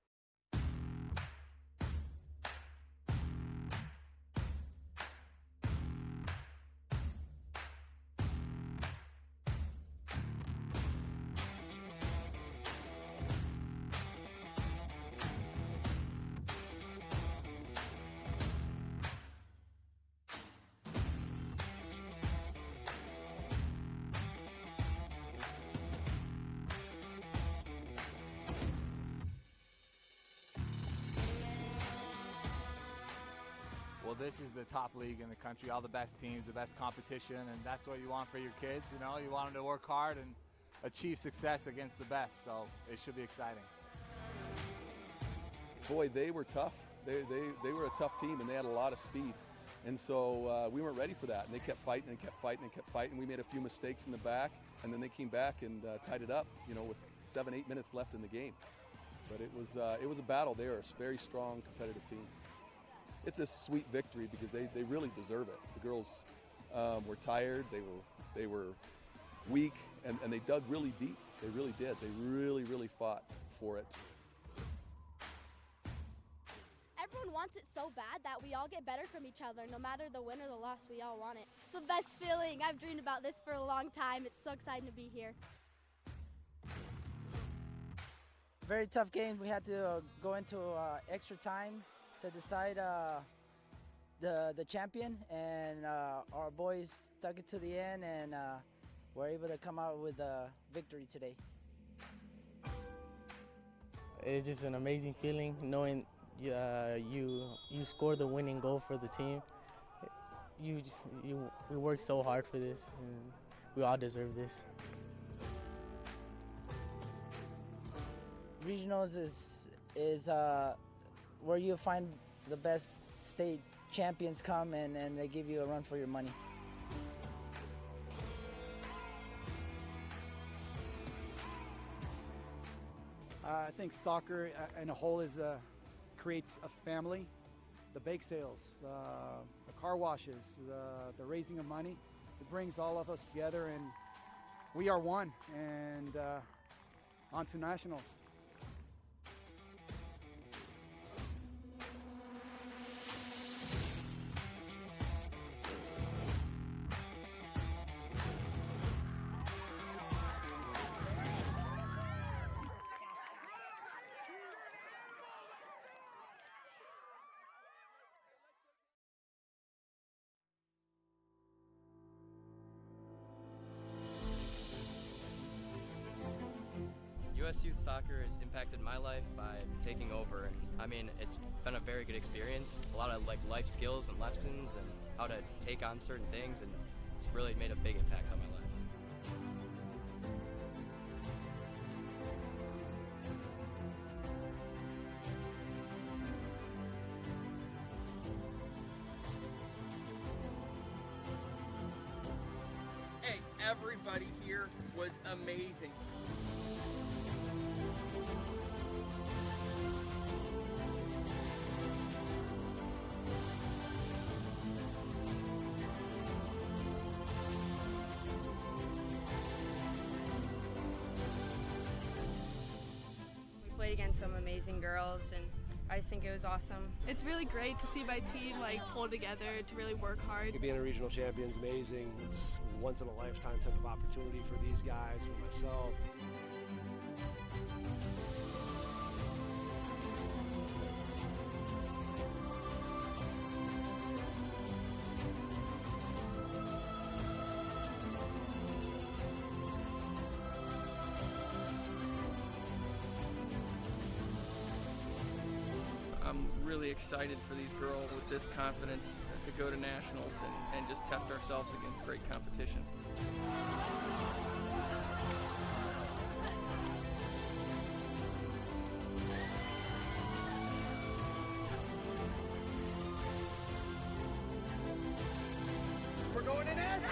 Well, this is the top league in the country, all the best teams, the best competition, and that's what you want for your kids. You know, you want them to work hard and achieve success against the best, so it should be exciting. Boy, they were tough. They were a tough team, and they had a lot of speed. And so we weren't ready for that, and they kept fighting and kept fighting and kept fighting. We made a few mistakes in the back, and then they came back and tied it up, you know, with 7-8 minutes left in the game. But it was a battle. They are a very strong, competitive team. It's a sweet victory because they really deserve it. The girls were tired, they were weak, and they dug really deep. They really did. They really fought for it. Everyone wants it so bad that we all get better from each other. No matter the win or the loss, we all want it. It's the best feeling. I've dreamed about this for a long time. It's so exciting to be here. Very tough game. We had to go into extra time to decide the champion, and our boys stuck it to the end, and were able to come out with a victory today. It's just an amazing feeling knowing you scored the winning goal for the team. We worked so hard for this, and we all deserve this. Regionals is where you find the best state champions come and they give you a run for your money. I think soccer in a whole creates a family. The bake sales, the car washes, the raising of money, it brings all of us together, and we are one, and on to nationals. U.S. Youth Soccer has impacted my life by taking over, and I mean, it's been a very good experience. A lot of life skills and lessons and how to take on certain things, and it's really made a big impact on my life. everybody here was amazing. We played against some amazing girls, and I just think it was awesome. It's really great to see my team pull together to really work hard. Being a regional champion is amazing. It's a once in a lifetime type of opportunity for these guys, for myself. I'm really excited for these girls with this confidence to go to nationals and just test ourselves against great competition. We're going to nationals.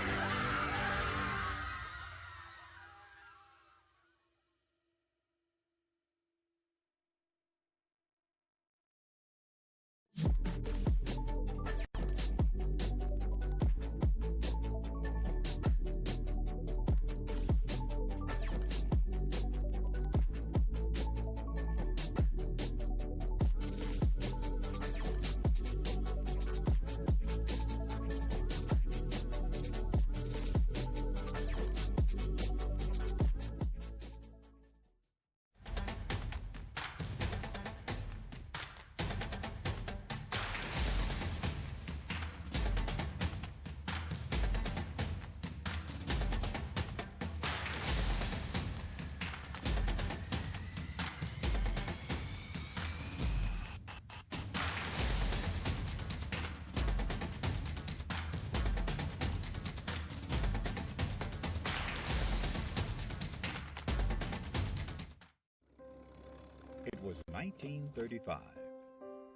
It was 1935,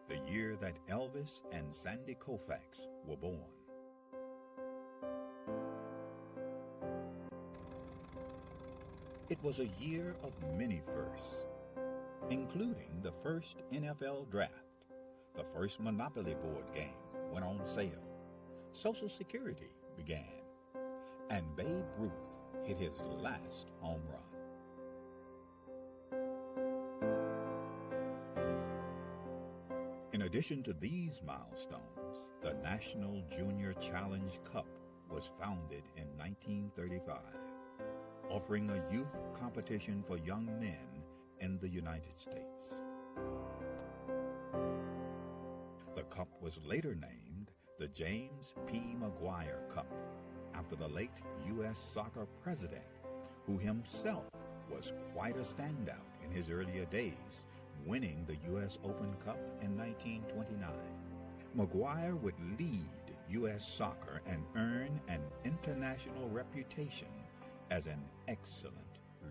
the year that Elvis and Sandy Koufax were born. It was a year of many firsts, including the first NFL draft, the first Monopoly board game went on sale, Social Security began, and Babe Ruth hit his last home run. In addition to these milestones, the National Junior Challenge Cup was founded in 1935, offering a youth competition for young men in the United States. The cup was later named the James P. McGuire Cup, after the late U.S. soccer president, who himself was quite a standout in his earlier days, winning the U.S. Open Cup in 1929. McGuire would lead U.S. soccer and earn an international reputation as an excellent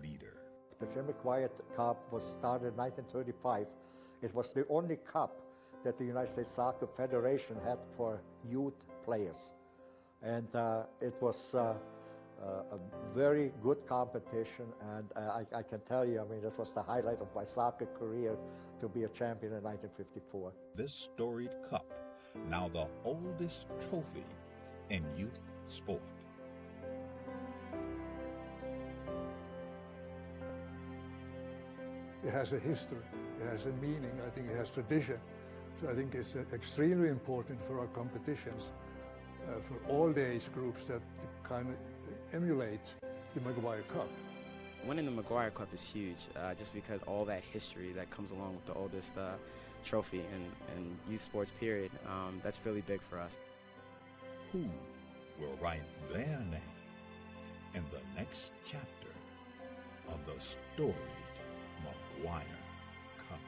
leader. The Jim McGuire Cup was started in 1935. It was the only cup that the United States Soccer Federation had for youth players. And it was a very good competition, and I can tell you, I mean, this was the highlight of my soccer career, to be a champion in 1954. This storied cup, now the oldest trophy in youth sport. It has a history, it has a meaning, I think it has tradition. So I think it's extremely important for our competitions, for all the age groups that kind of emulate the McGuire Cup. Winning the McGuire Cup is huge, just because all that history that comes along with the oldest trophy in youth sports period, that's really big for us. Who will write their name in the next chapter of the storied McGuire Cup?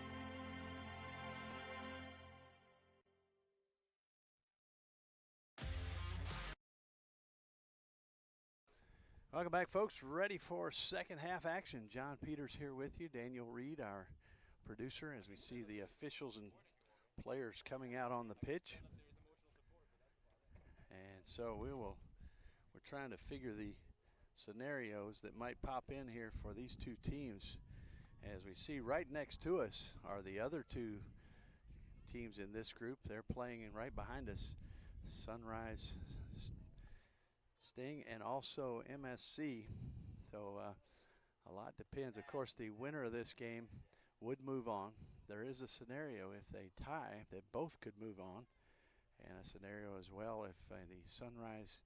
Welcome back, folks. Ready for second half action. John Peters here with you. Daniel Reed, our producer, as we see the officials and players coming out on the pitch. And so we're trying to figure the scenarios that might pop in here for these two teams. As we see right next to us are the other two teams in this group. They're playing right behind us. Sunrise Sting and also MSC. So a lot depends. Of course, the winner of this game would move on. There is a scenario if they tie that both could move on, and a scenario as well if the Sunrise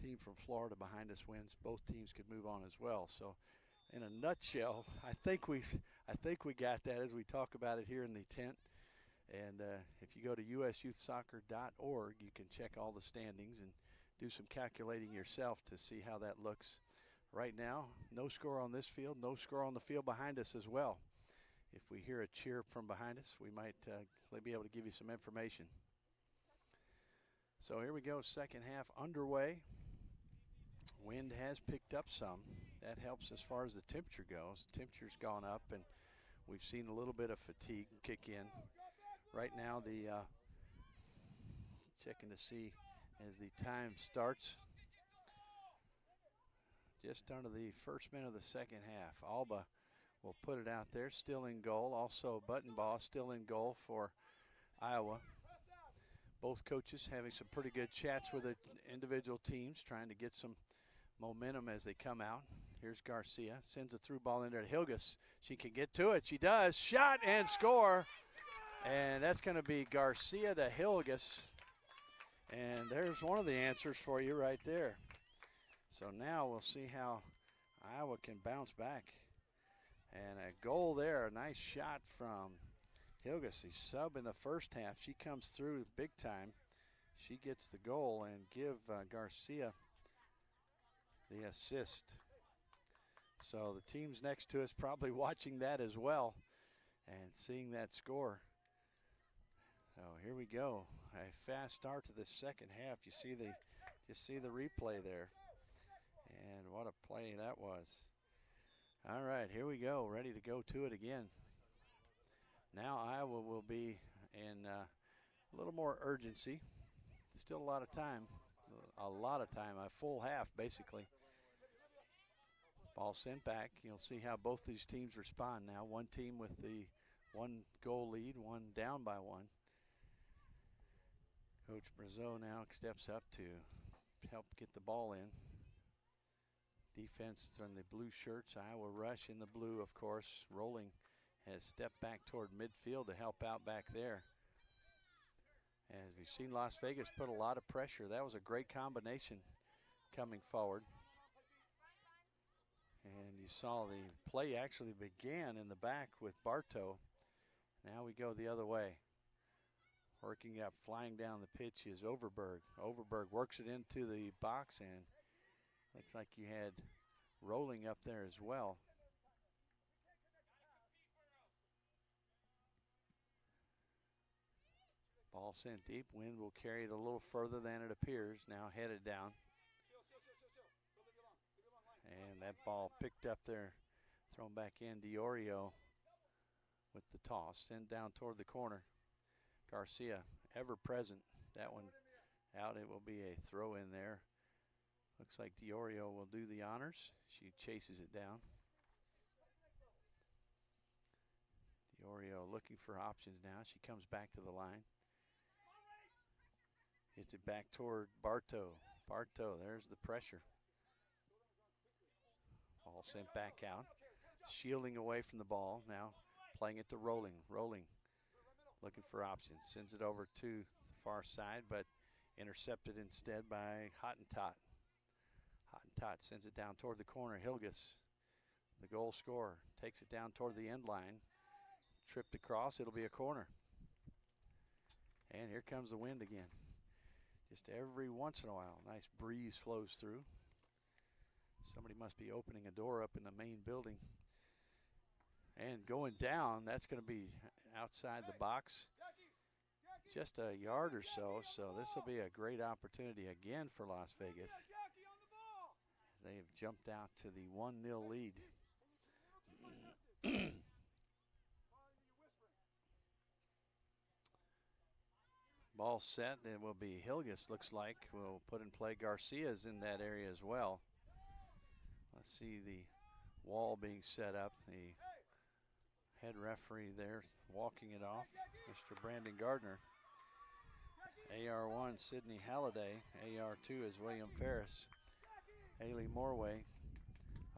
team from Florida behind us wins, both teams could move on as well. So in a nutshell, I think we got that as we talk about it here in the tent. And if you go to usyouthsoccer.org, you can check all the standings and do some calculating yourself to see how that looks. Right now, no score on this field, no score on the field behind us as well. If we hear a cheer from behind us, we might be able to give you some information. So here we go, second half underway. Wind has picked up some. That helps as far as the temperature goes. The temperature's gone up, and we've seen a little bit of fatigue kick in. Right now, checking to see as the time starts. Just under the first minute of the second half. Alba will put it out there, still in goal. Also, Buttonbaugh still in goal for Iowa. Both coaches having some pretty good chats with the individual teams, trying to get some momentum as they come out. Here's Garcia, sends a through ball in there to Ilgaz. She can get to it. She does. Shot and score. And that's going to be Garcia to Ilgaz. And there's one of the answers for you right there. So now we'll see how Iowa can bounce back. And a goal there, a nice shot from Ilgaz. The sub in the first half. She comes through big time. She gets the goal and give Garcia the assist. So the teams next to us probably watching that as well and seeing that score. So here we go. A fast start to the second half. You see the replay there. And what a play that was. All right, here we go. Ready to go to it again. Now Iowa will be in a little more urgency. Still a lot of time. A full half basically. Ball sent back. You'll see how both these teams respond now. One team with the 1 goal lead, one down by 1. Coach Brazeau now steps up to help get the ball in. Defense from the blue shirts. Iowa rush in the blue, of course. Rolling has stepped back toward midfield to help out back there. As we've seen Las Vegas put a lot of pressure. That was a great combination coming forward. And you saw the play actually began in the back with Bartow. Now we go the other way. Working up, flying down the pitch is Overberg. Overberg works it into the box, and looks like you had Rolling up there as well. Ball sent deep. Wind will carry it a little further than it appears. Now headed down. And that ball picked up there, thrown back in. Diorio with the toss. Sent down toward the corner. Garcia, ever present. That one out. It will be a throw in there. Looks like Diorio will do the honors. She chases it down. Diorio looking for options now. She comes back to the line. Gets it back toward Bartow. Bartow, there's the pressure. Ball sent back out. Shielding away from the ball. Now playing it to Rolling. Rolling looking for options. Sends it over to the far side, but intercepted instead by Hottentot. Hottentot sends it down toward the corner. Ilgaz, the goal scorer, takes it down toward the end line. Tripped across. It'll be a corner. And here comes the wind again. Just every once in a while, nice breeze flows through. Somebody must be opening a door up in the main building. And going down, that's going to be outside the box. Just a yard or so. So this will be a great opportunity again for Las Vegas. As they have jumped out to the 1-0 lead. Ball set. It will be Ilgaz, looks like. We'll put in play. Garcia's in that area as well. Let's see the wall being set up. The head referee there walking it off, Mr. Brandon Gardner. AR1, Sydney Halliday. AR2 is William Ferris. Haley Morway,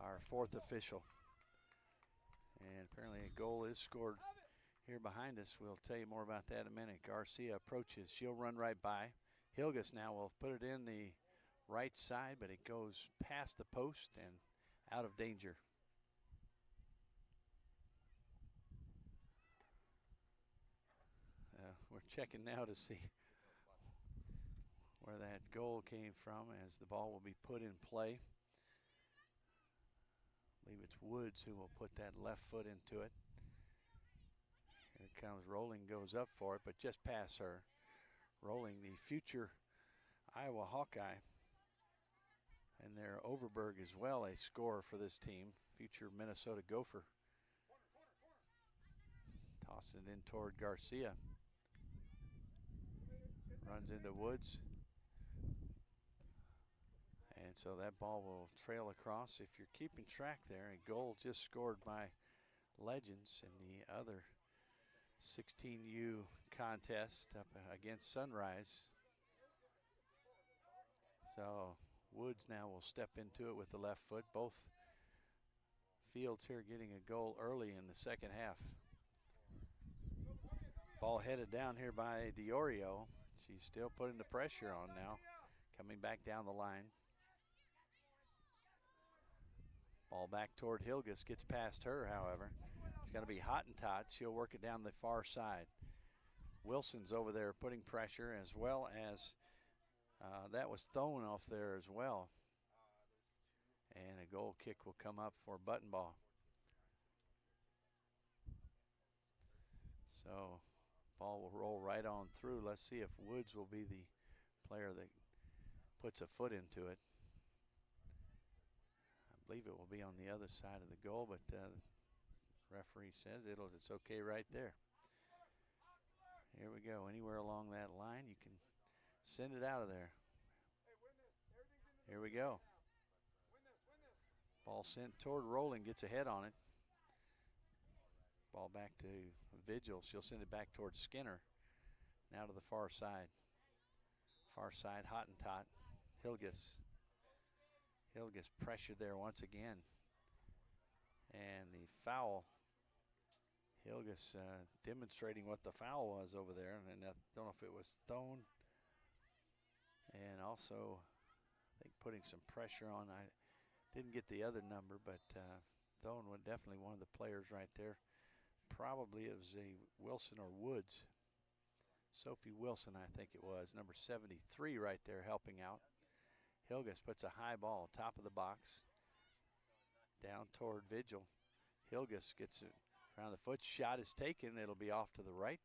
our fourth official. And apparently a goal is scored here behind us. We'll tell you more about that in a minute. Garcia approaches. She'll run right by. Ilgaz now will put it in the right side, but it goes past the post and out of danger. We're checking now to see where that goal came from as the ball will be put in play. I believe it's Woods who will put that left foot into it. Here it comes. Rolling goes up for it, but just past her. Rolling, the future Iowa Hawkeye. And there Overberg as well, a scorer for this team. Future Minnesota Gopher. Toss it in toward Garcia. Runs into Woods. And so that ball will trail across. If you're keeping track there, a goal just scored by Legends in the other 16U contest up against Sunrise. So Woods now will step into it with the left foot. Both fields here getting a goal early in the second half. Ball headed down here by DiOrio. She's still putting the pressure on now. Coming back down the line. Ball back toward Ilgaz, gets past her, however. It's going to be Hottentot. She'll work it down the far side. Wilson's over there putting pressure, as well as that was thrown off there as well. And a goal kick will come up for Buttonball. So ball will roll right on through. Let's see if Woods will be the player that puts a foot into it. I believe it will be on the other side of the goal, but the referee says it's okay right there. Here we go. Anywhere along that line, you can send it out of there. Here we go. Ball sent toward Rolling, gets a head on it. Ball back to Vigil. She'll send it back towards Skinner. Now to the far side. Far side, Hottentot. Ilgaz. Ilgaz pressured there once again. And the foul. Ilgaz demonstrating what the foul was over there. And I don't know if it was thrown. And also, I think putting some pressure on. I didn't get the other number, but thrown was definitely one of the players right there. Probably it was a Wilson or Woods. Sophie Wilson, I think it was. Number 73 right there helping out. Ilgaz puts a high ball, top of the box. Down toward Vigil. Ilgaz gets it around the foot. Shot is taken. It'll be off to the right.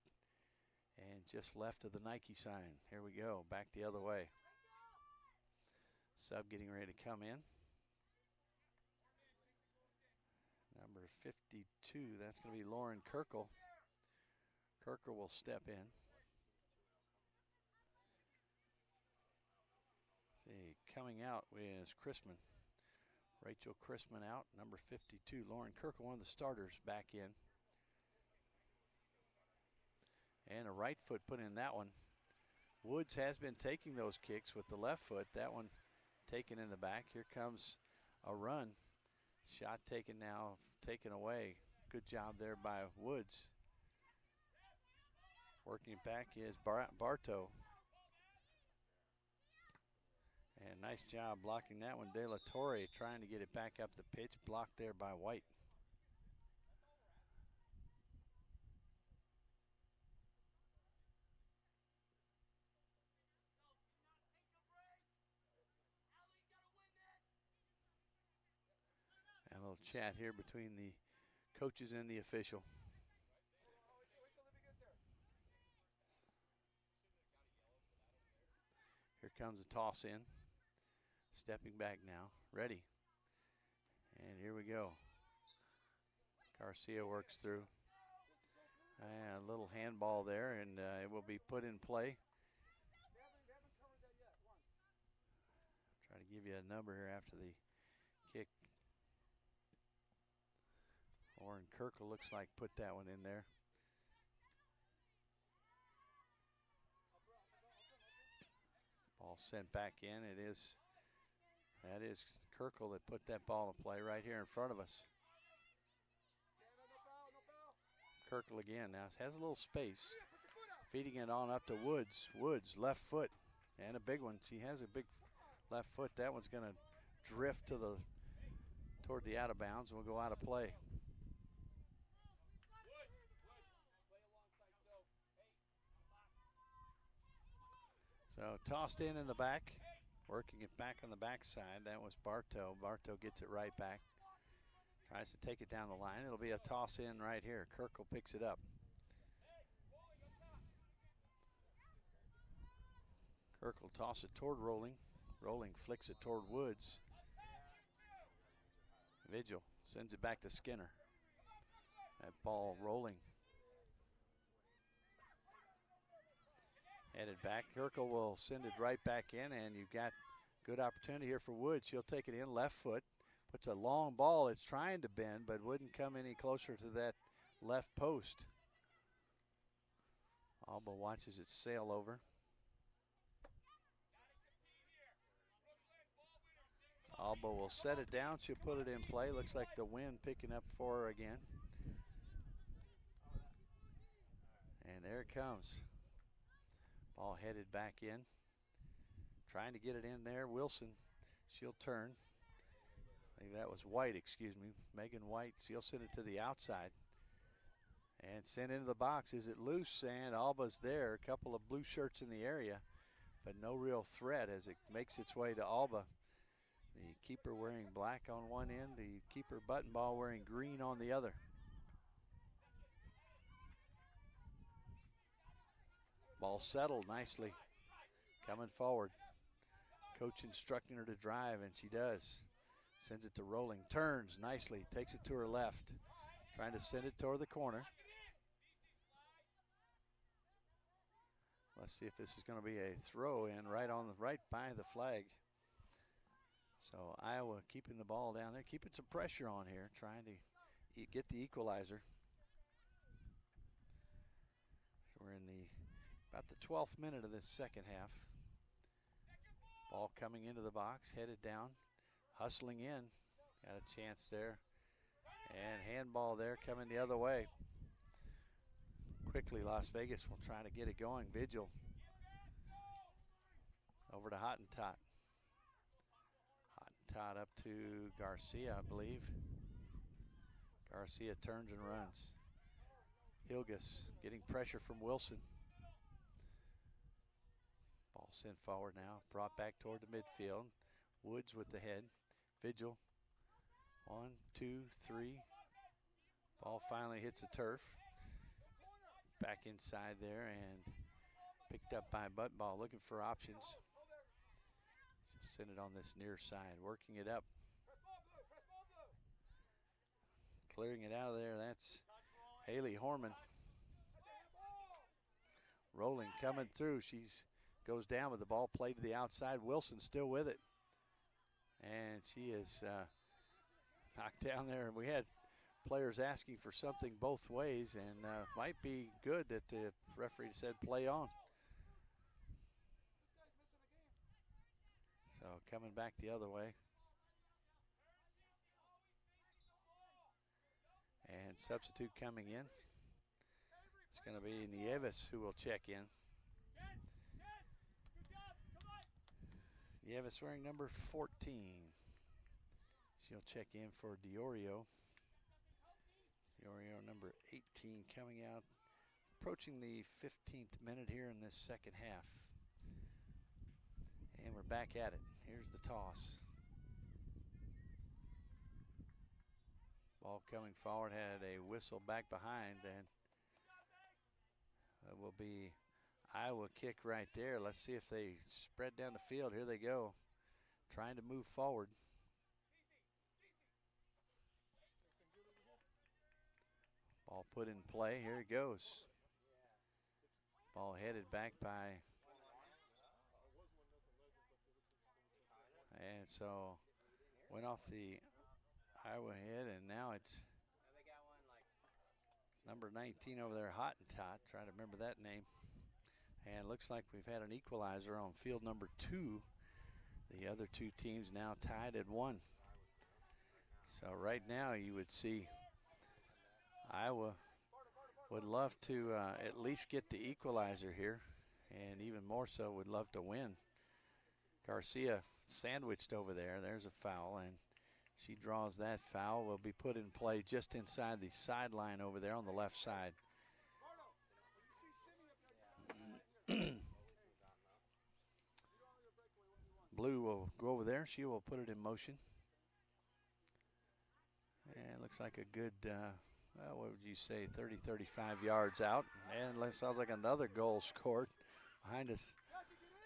And just left of the Nike sign. Here we go. Back the other way. Sub getting ready to come in. Number 52, that's going to be Lauren Kirkle. Kirkle will step in. See, coming out is Chrisman. Rachel Chrisman out, number 52. Lauren Kirkle, one of the starters, back in. And a right foot put in that one. Woods has been taking those kicks with the left foot. That one taken in the back. Here comes a run. Shot taken now, taken away. Good job there by Woods. Working it back is Bartow. And nice job blocking that one. De La Torre trying to get it back up the pitch. Blocked there by White. And a little chat here between the coaches and the official. Here comes a toss in. Stepping back now. Ready. And here we go. Garcia works through. And a little handball there, and it will be put in play. Try to give you a number here after the kick. Kirkle looks like put that one in there. Ball sent back in. That is Kirkle that put that ball in play right here in front of us. Kirkle again now has a little space. Feeding it on up to Woods. Woods, left foot, and a big one. She has a big left foot. That one's going to drift toward the out of bounds and will go out of play. So tossed in the back, working it back on the backside. That was Bartow. Bartow gets it right back. Tries to take it down the line. It'll be a toss in right here. Kirkle picks it up. Kirkle toss it toward Rolling. Rolling flicks it toward Woods. Vigil sends it back to Skinner. That ball rolling. Headed back. Kirkle will send it right back in, and you've got good opportunity here for Woods. She'll take it in, left foot. Puts a long ball. It's trying to bend, but wouldn't come any closer to that left post. Alba watches it sail over. Alba will set it down. She'll put it in play. Looks like the wind picking up for her again. And there it comes. Ball headed back in. Trying to get it in there. Wilson, she'll turn. Maybe that was White, excuse me. Megan White, she'll send it to the outside. And send into the box. Is it loose? And Alba's there. A couple of blue shirts in the area, but no real threat as it makes its way to Alba. The keeper wearing black on one end, the keeper button ball wearing green on the other. Ball settled nicely. Coming forward. Coach instructing her to drive, and she does. Sends it to Rolling. Turns nicely. Takes it to her left. Trying to send it toward the corner. Let's see if this is going to be a throw in right by the flag. So Iowa keeping the ball down there, keeping some pressure on here, trying to get the equalizer. So we're in about the 12th minute of this second half. Ball coming into the box, headed down, hustling in. Got a chance there. And handball there coming the other way. Quickly, Las Vegas will try to get it going. Vigil over to Hottentot. Hottentot up to Garcia, I believe. Garcia turns and runs. Ilgaz getting pressure from Wilson. Ball sent forward now, brought back toward the midfield. Woods with the head. Vigil. 1, 2, 3. Ball finally hits the turf. Back inside there and picked up by Buttball, looking for options. Send it on this near side, working it up. Clearing it out of there, that's Haley Hormann. Rolling, coming through, goes down with the ball, played to the outside. Wilson still with it. And she is knocked down there. We had players asking for something both ways, and might be good that the referee said play on. So coming back the other way. And substitute coming in. It's going to be Nieves who will check in. Nieves wearing number 14. She'll check in for Diorio. Diorio number 18 coming out, approaching the 15th minute here in this second half. And we're back at it. Here's the toss. Ball coming forward, had a whistle back behind, and it will be Iowa kick right there. Let's see if they spread down the field. Here they go, trying to move forward. Ball put in play. Here it goes. Ball headed back by. And so went off the Iowa head, and now it's Number 19 over there, Hottentot. Try to remember that name. And looks like we've had an equalizer on field number 2. The other two teams now tied at 1. So right now you would see Iowa would love to at least get the equalizer here, and even more so would love to win. Garcia sandwiched over there. There's a foul, and she draws that foul. Will be put in play just inside the sideline over there on the left side. Blue will go over there. She will put it in motion. And looks like a good, what would you say, 30, 35 yards out. And that sounds like another goal scored behind us.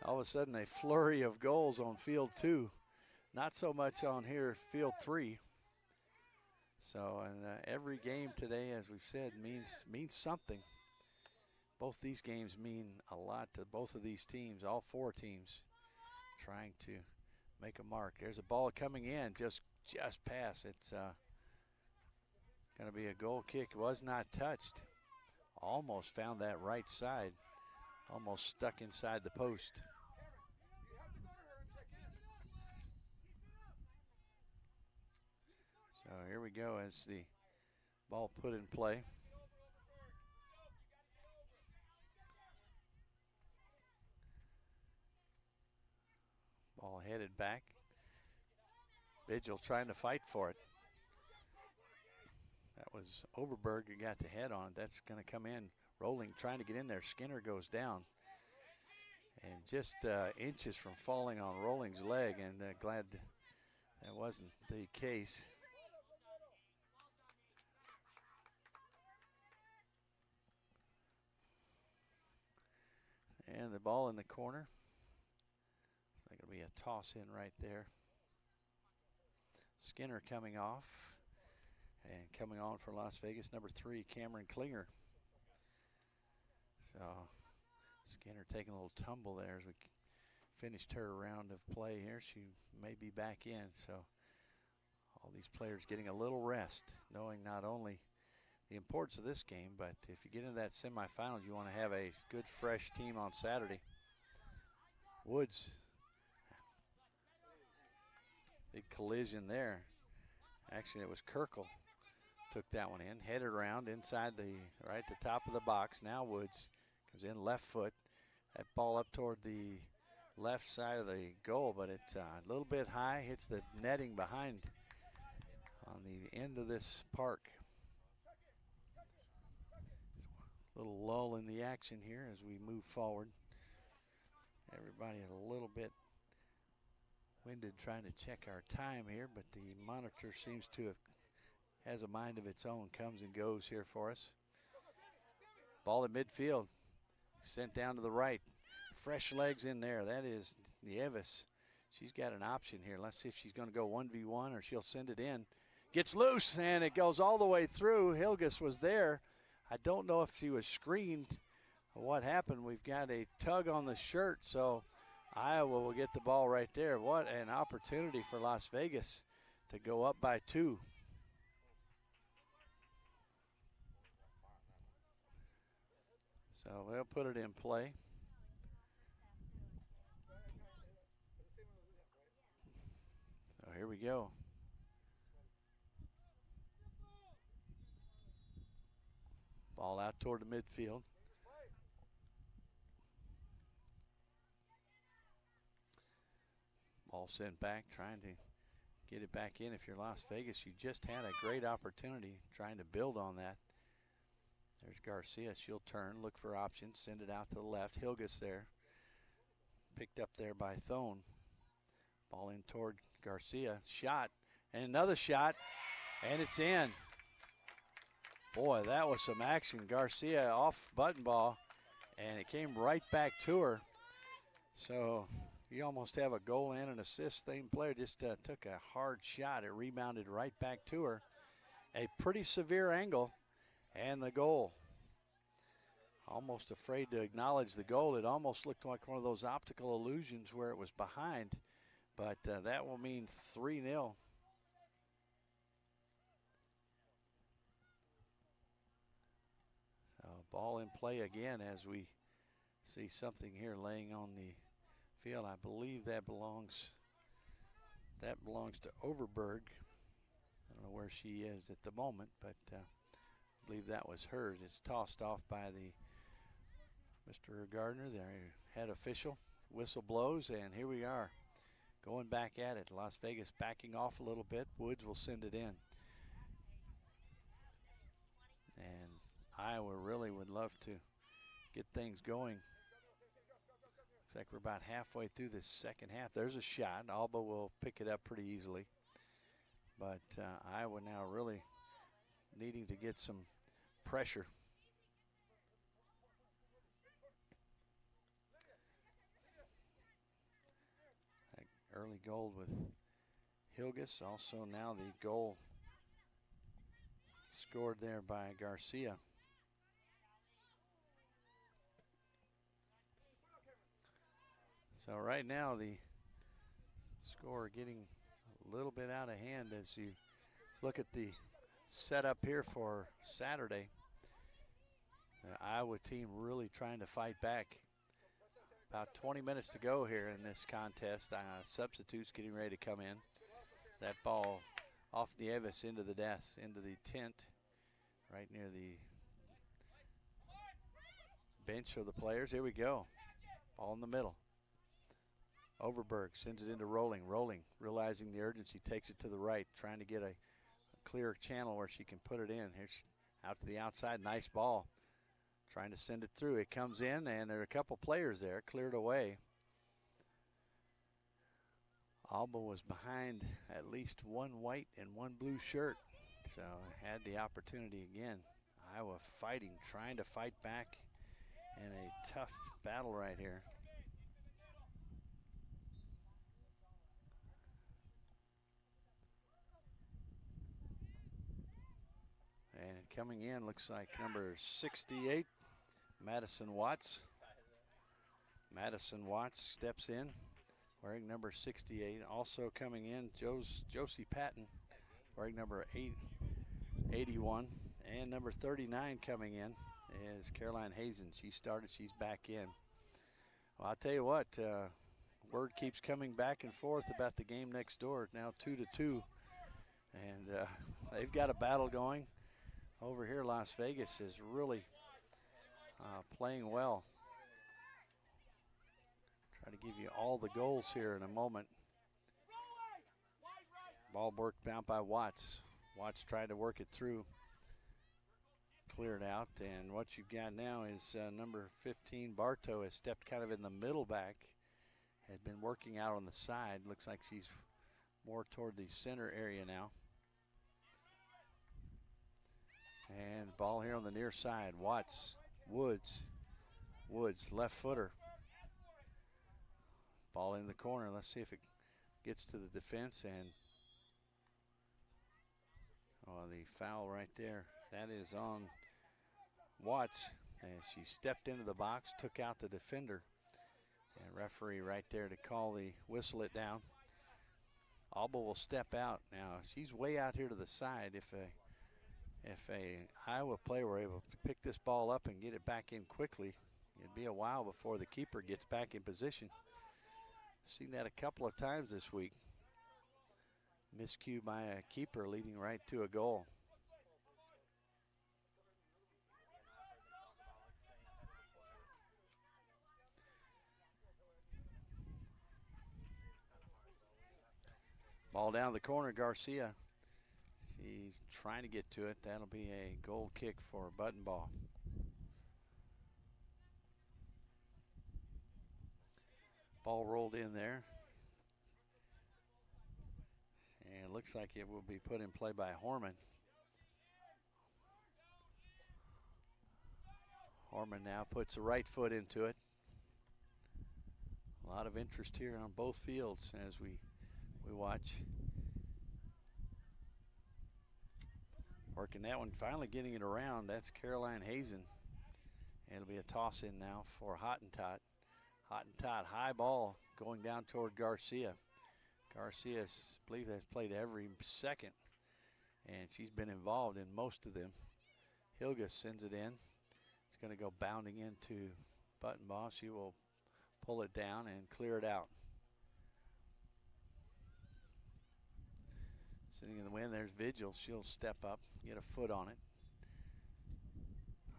All of a sudden, a flurry of goals on field 2. Not so much on here, field 3. So, and every game today, as we've said, means something. Both these games mean a lot to both of these teams, all 4 teams trying to make a mark. There's a ball coming in, just past. It's going to be a goal kick. Was not touched. Almost found that right side. Almost stuck inside the post. So here we go as the ball put in play. Ball headed back. Vigil trying to fight for it. That was Overberg who got the head on. That's going to come in, rolling, trying to get in there. Skinner goes down. And just inches from falling on Rolling's leg, and glad that wasn't the case. And the ball in the corner. It's going to be a toss in right there. Skinner coming off. And coming on for Las Vegas, number 3, Cameron Klinger. So Skinner taking a little tumble there as we finished her round of play here. She may be back in. So all these players getting a little rest, knowing not only the importance of this game, but if you get into that semifinals, you want to have a good, fresh team on Saturday. Woods. Big collision there. Actually, it was Kirkle. Took that one in, headed around inside right at the top of the box. Now Woods comes in left foot. That ball up toward the left side of the goal, but it's a little bit high, hits the netting behind on the end of this park. Little lull in the action here as we move forward. Everybody a little bit winded trying to check our time here, but the monitor seems to have has a mind of its own, comes and goes here for us. Ball at midfield, sent down to the right. Fresh legs in there. That is Nieves. She's got an option here. Let's see if she's going to go 1v1 or she'll send it in. Gets loose, and it goes all the way through. Ilgaz was there. I don't know if she was screened or what happened. We've got a tug on the shirt, so Iowa will get the ball right there. What an opportunity for Las Vegas to go up by 2. So they'll put it in play. So here we go. Ball out toward the midfield. Ball sent back, trying to get it back in. If you're Las Vegas, you just had a great opportunity trying to build on that. There's Garcia. She'll turn, look for options, send it out to the left. Ilgaz there. Picked up there by Thone. Ball in toward Garcia. Shot. And another shot. And it's in. Boy, that was some action. Garcia off button ball. And it came right back to her. So you almost have a goal and an assist. Same player just took a hard shot. It rebounded right back to her. A pretty severe angle. And the goal. Almost afraid to acknowledge the goal. It almost looked like one of those optical illusions where it was behind. But that will mean 3-0. Ball in play again as we see something here laying on the field. I believe that belongs to Overberg. I don't know where she is at the moment, but I believe that was hers. It's tossed off by the Mr. Gardner, their head official. Whistle blows, and here we are going back at it. Las Vegas backing off a little bit. Woods will send it in. And Iowa really would love to get things going. Looks like we're about halfway through this second half. There's a shot. Alba will pick it up pretty easily. But Iowa now really needing to get some pressure. Early goal with Ilgaz. Also now the goal scored there by Garcia. So right now the score getting a little bit out of hand as you look at the setup here for Saturday. The Iowa team really trying to fight back. About 20 minutes to go here in this contest. Substitutes getting ready to come in. That ball off Nieves into the desk, into the tent, right near the bench of the players. Here we go. Ball in the middle. Overberg sends it into Rolling. Rolling, realizing the urgency, takes it to the right, trying to get a clear channel where she can put it in. Here's out to the outside. Nice ball. Trying to send it through. It comes in, and there are a couple players there, cleared away. Alba was behind at least one white and one blue shirt, so had the opportunity again. Iowa fighting, trying to fight back in a tough battle right here. And coming in looks like number 68, Madison Watts. Madison Watts steps in, wearing number 68. Also coming in, Josie Patton, wearing number 81. And number 39 coming in is Caroline Hazen. She started, she's back in. Well, I'll tell you what, word keeps coming back and forth about the game next door. Now 2-2. And they've got a battle going. Over here, Las Vegas is really playing well. Try to give you all the goals here in a moment. Ball worked out by Watts. Watts tried to work it through. Cleared out, and what you've got now is number 15, Bartow, has stepped kind of in the middle back. Had been working out on the side. Looks like she's more toward the center area now. And ball here on the near side. Watts, Woods, left footer. Ball in the corner. Let's see if it gets to the defense. And the foul right there. That is on Watts. And she stepped into the box, took out the defender. And referee right there to call the whistle it down. Alba will step out. Now, she's way out here to the side. If a Iowa player were able to pick this ball up and get it back in quickly, it'd be a while before the keeper gets back in position. Seen that a couple of times this week. Miscue by a keeper leading right to a goal. Ball down the corner, Garcia. She's trying to get to it. That'll be a goal kick for Button Ball. Ball rolled in there. And it looks like it will be put in play by Hormann. Hormann now puts the right foot into it. A lot of interest here on both fields as we watch. Working that one, finally getting it around. That's Caroline Hazen. And it'll be a toss in now for Hottentot. Hottentot, high ball going down toward Garcia. Garcia, I believe, has played every second, and she's been involved in most of them. Ilgaz sends it in. It's going to go bounding into Buttonball. She will pull it down and clear it out. Sitting in the wind, there's Vigil. She'll step up, get a foot on it.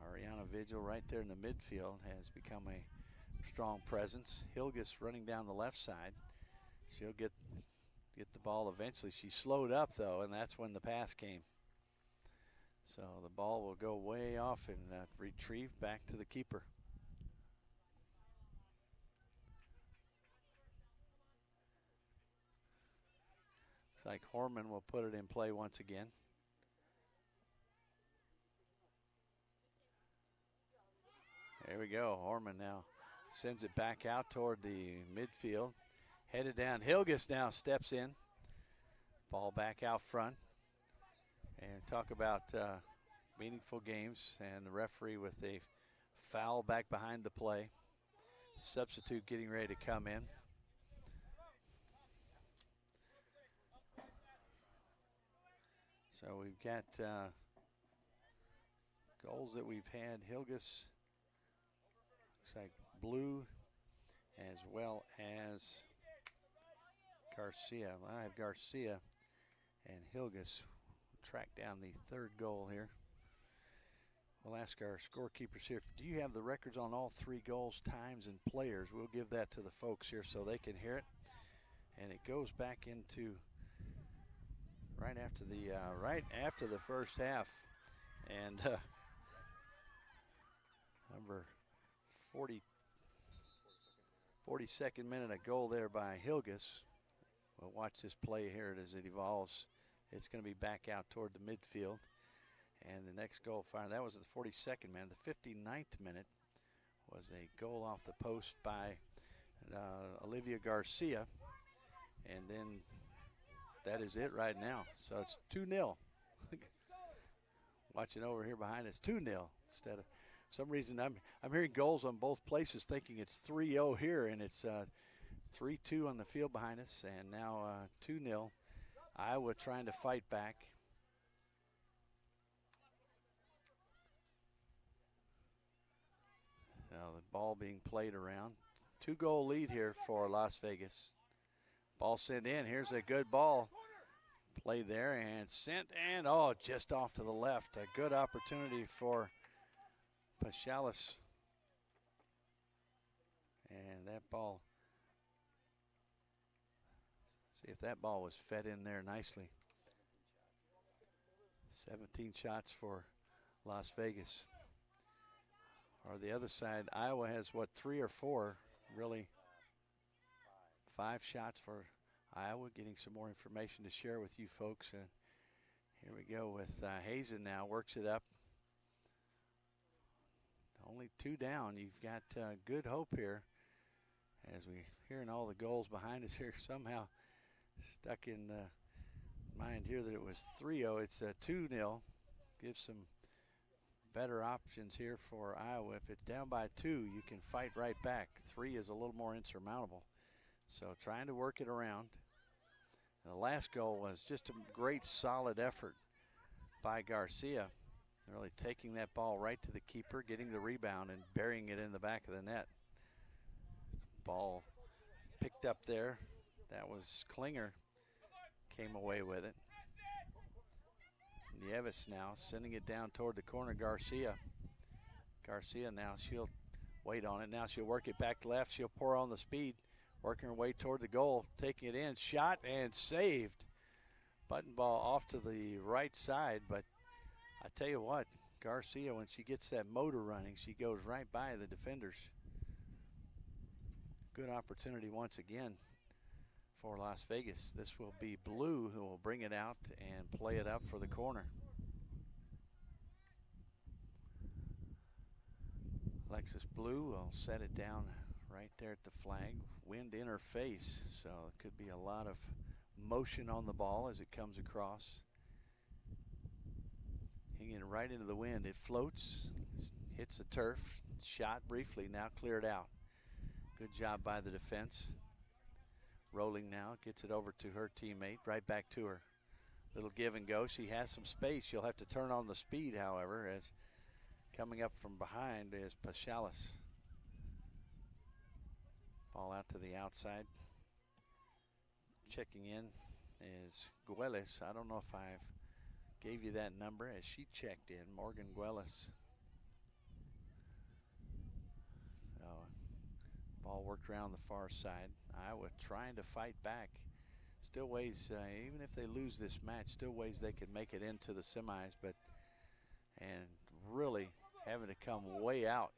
Ariana Vigil right there in the midfield has become a strong presence. Ilgaz running down the left side. She'll get the ball eventually. She slowed up, though, and that's when the pass came. So the ball will go way off and retrieve back to the keeper. Looks like Hormann will put it in play once again. There we go. Hormann now sends it back out toward the midfield. Headed down. Ilgaz now steps in. Ball back out front. And talk about meaningful games, and the referee with a foul back behind the play. Substitute getting ready to come in. So we've got goals that we've had. Ilgaz, looks like blue, as well as Garcia. Well, I have Garcia and Ilgaz track down the third goal here. We'll ask our scorekeepers here, do you have the records on all 3 goals, times, and players? We'll give that to the folks here so they can hear it. And it goes back into right after the first half. And number 42nd minute, a goal there by Ilgaz. We'll watch this play here as it evolves. It's going to be back out toward the midfield. And the next goal fired, that was at the 42nd minute. The 59th minute was a goal off the post by Olivia Garcia. And then that is it right now. So it's 2-0. Watching over here behind us, 2-0 instead of, for some reason I'm hearing goals on both places, thinking it's 3-0 here, and it's 3-2 on the field behind us, and now 2-0. Iowa trying to fight back. Now the ball being played around. 2-goal lead here for Las Vegas. Ball sent in. Here's a good ball. Played there and sent, and just off to the left. A good opportunity for Pachalis. And that ball, see if that ball was fed in there nicely. 17 shots for Las Vegas. Or the other side, Iowa has, 3 or 4, really 5 shots for Iowa. Getting some more information to share with you folks. And here we go with Hazen now, works it up. Only 2 down. You've got good hope here. As we hearing all the goals behind us here, somehow stuck in mind here that it was 3-0. It's 2-0. Gives some better options here for Iowa. If it's down by 2, you can fight right back. 3 is a little more insurmountable. So trying to work it around. The last goal was just a great solid effort by Garcia. Really taking that ball right to the keeper, getting the rebound and burying it in the back of the net. Ball picked up there. That was Klinger. Came away with it. Nieves now sending it down toward the corner. Garcia now, she'll wait on it. Now she'll work it back left. She'll pour on the speed. Working her way toward the goal. Taking it in. Shot and saved. Buttonball off to the right side. But I tell you what, Garcia, when she gets that motor running, she goes right by the defenders. Good opportunity once again for Las Vegas. This will be Blue who will bring it out and play it up for the corner. Alexis Blue will set it down right there at the flag. Wind in her face, so it could be a lot of motion on the ball as it comes across. Hanging right into the wind. It floats, hits the turf, shot briefly, now cleared out. Good job by the defense. Rolling now, gets it over to her teammate, right back to her. Little give and go. She has some space. She'll have to turn on the speed, however, as Coming up from behind is Pachalis. Ball out to the outside. Checking in is Gueles. I don't know if I gave you that number as she checked in, Morgan Gueles. So, ball worked around the far side. Iowa trying to fight back. Still ways, even if they lose this match, still ways they could make it into the semis, and really having to come way out.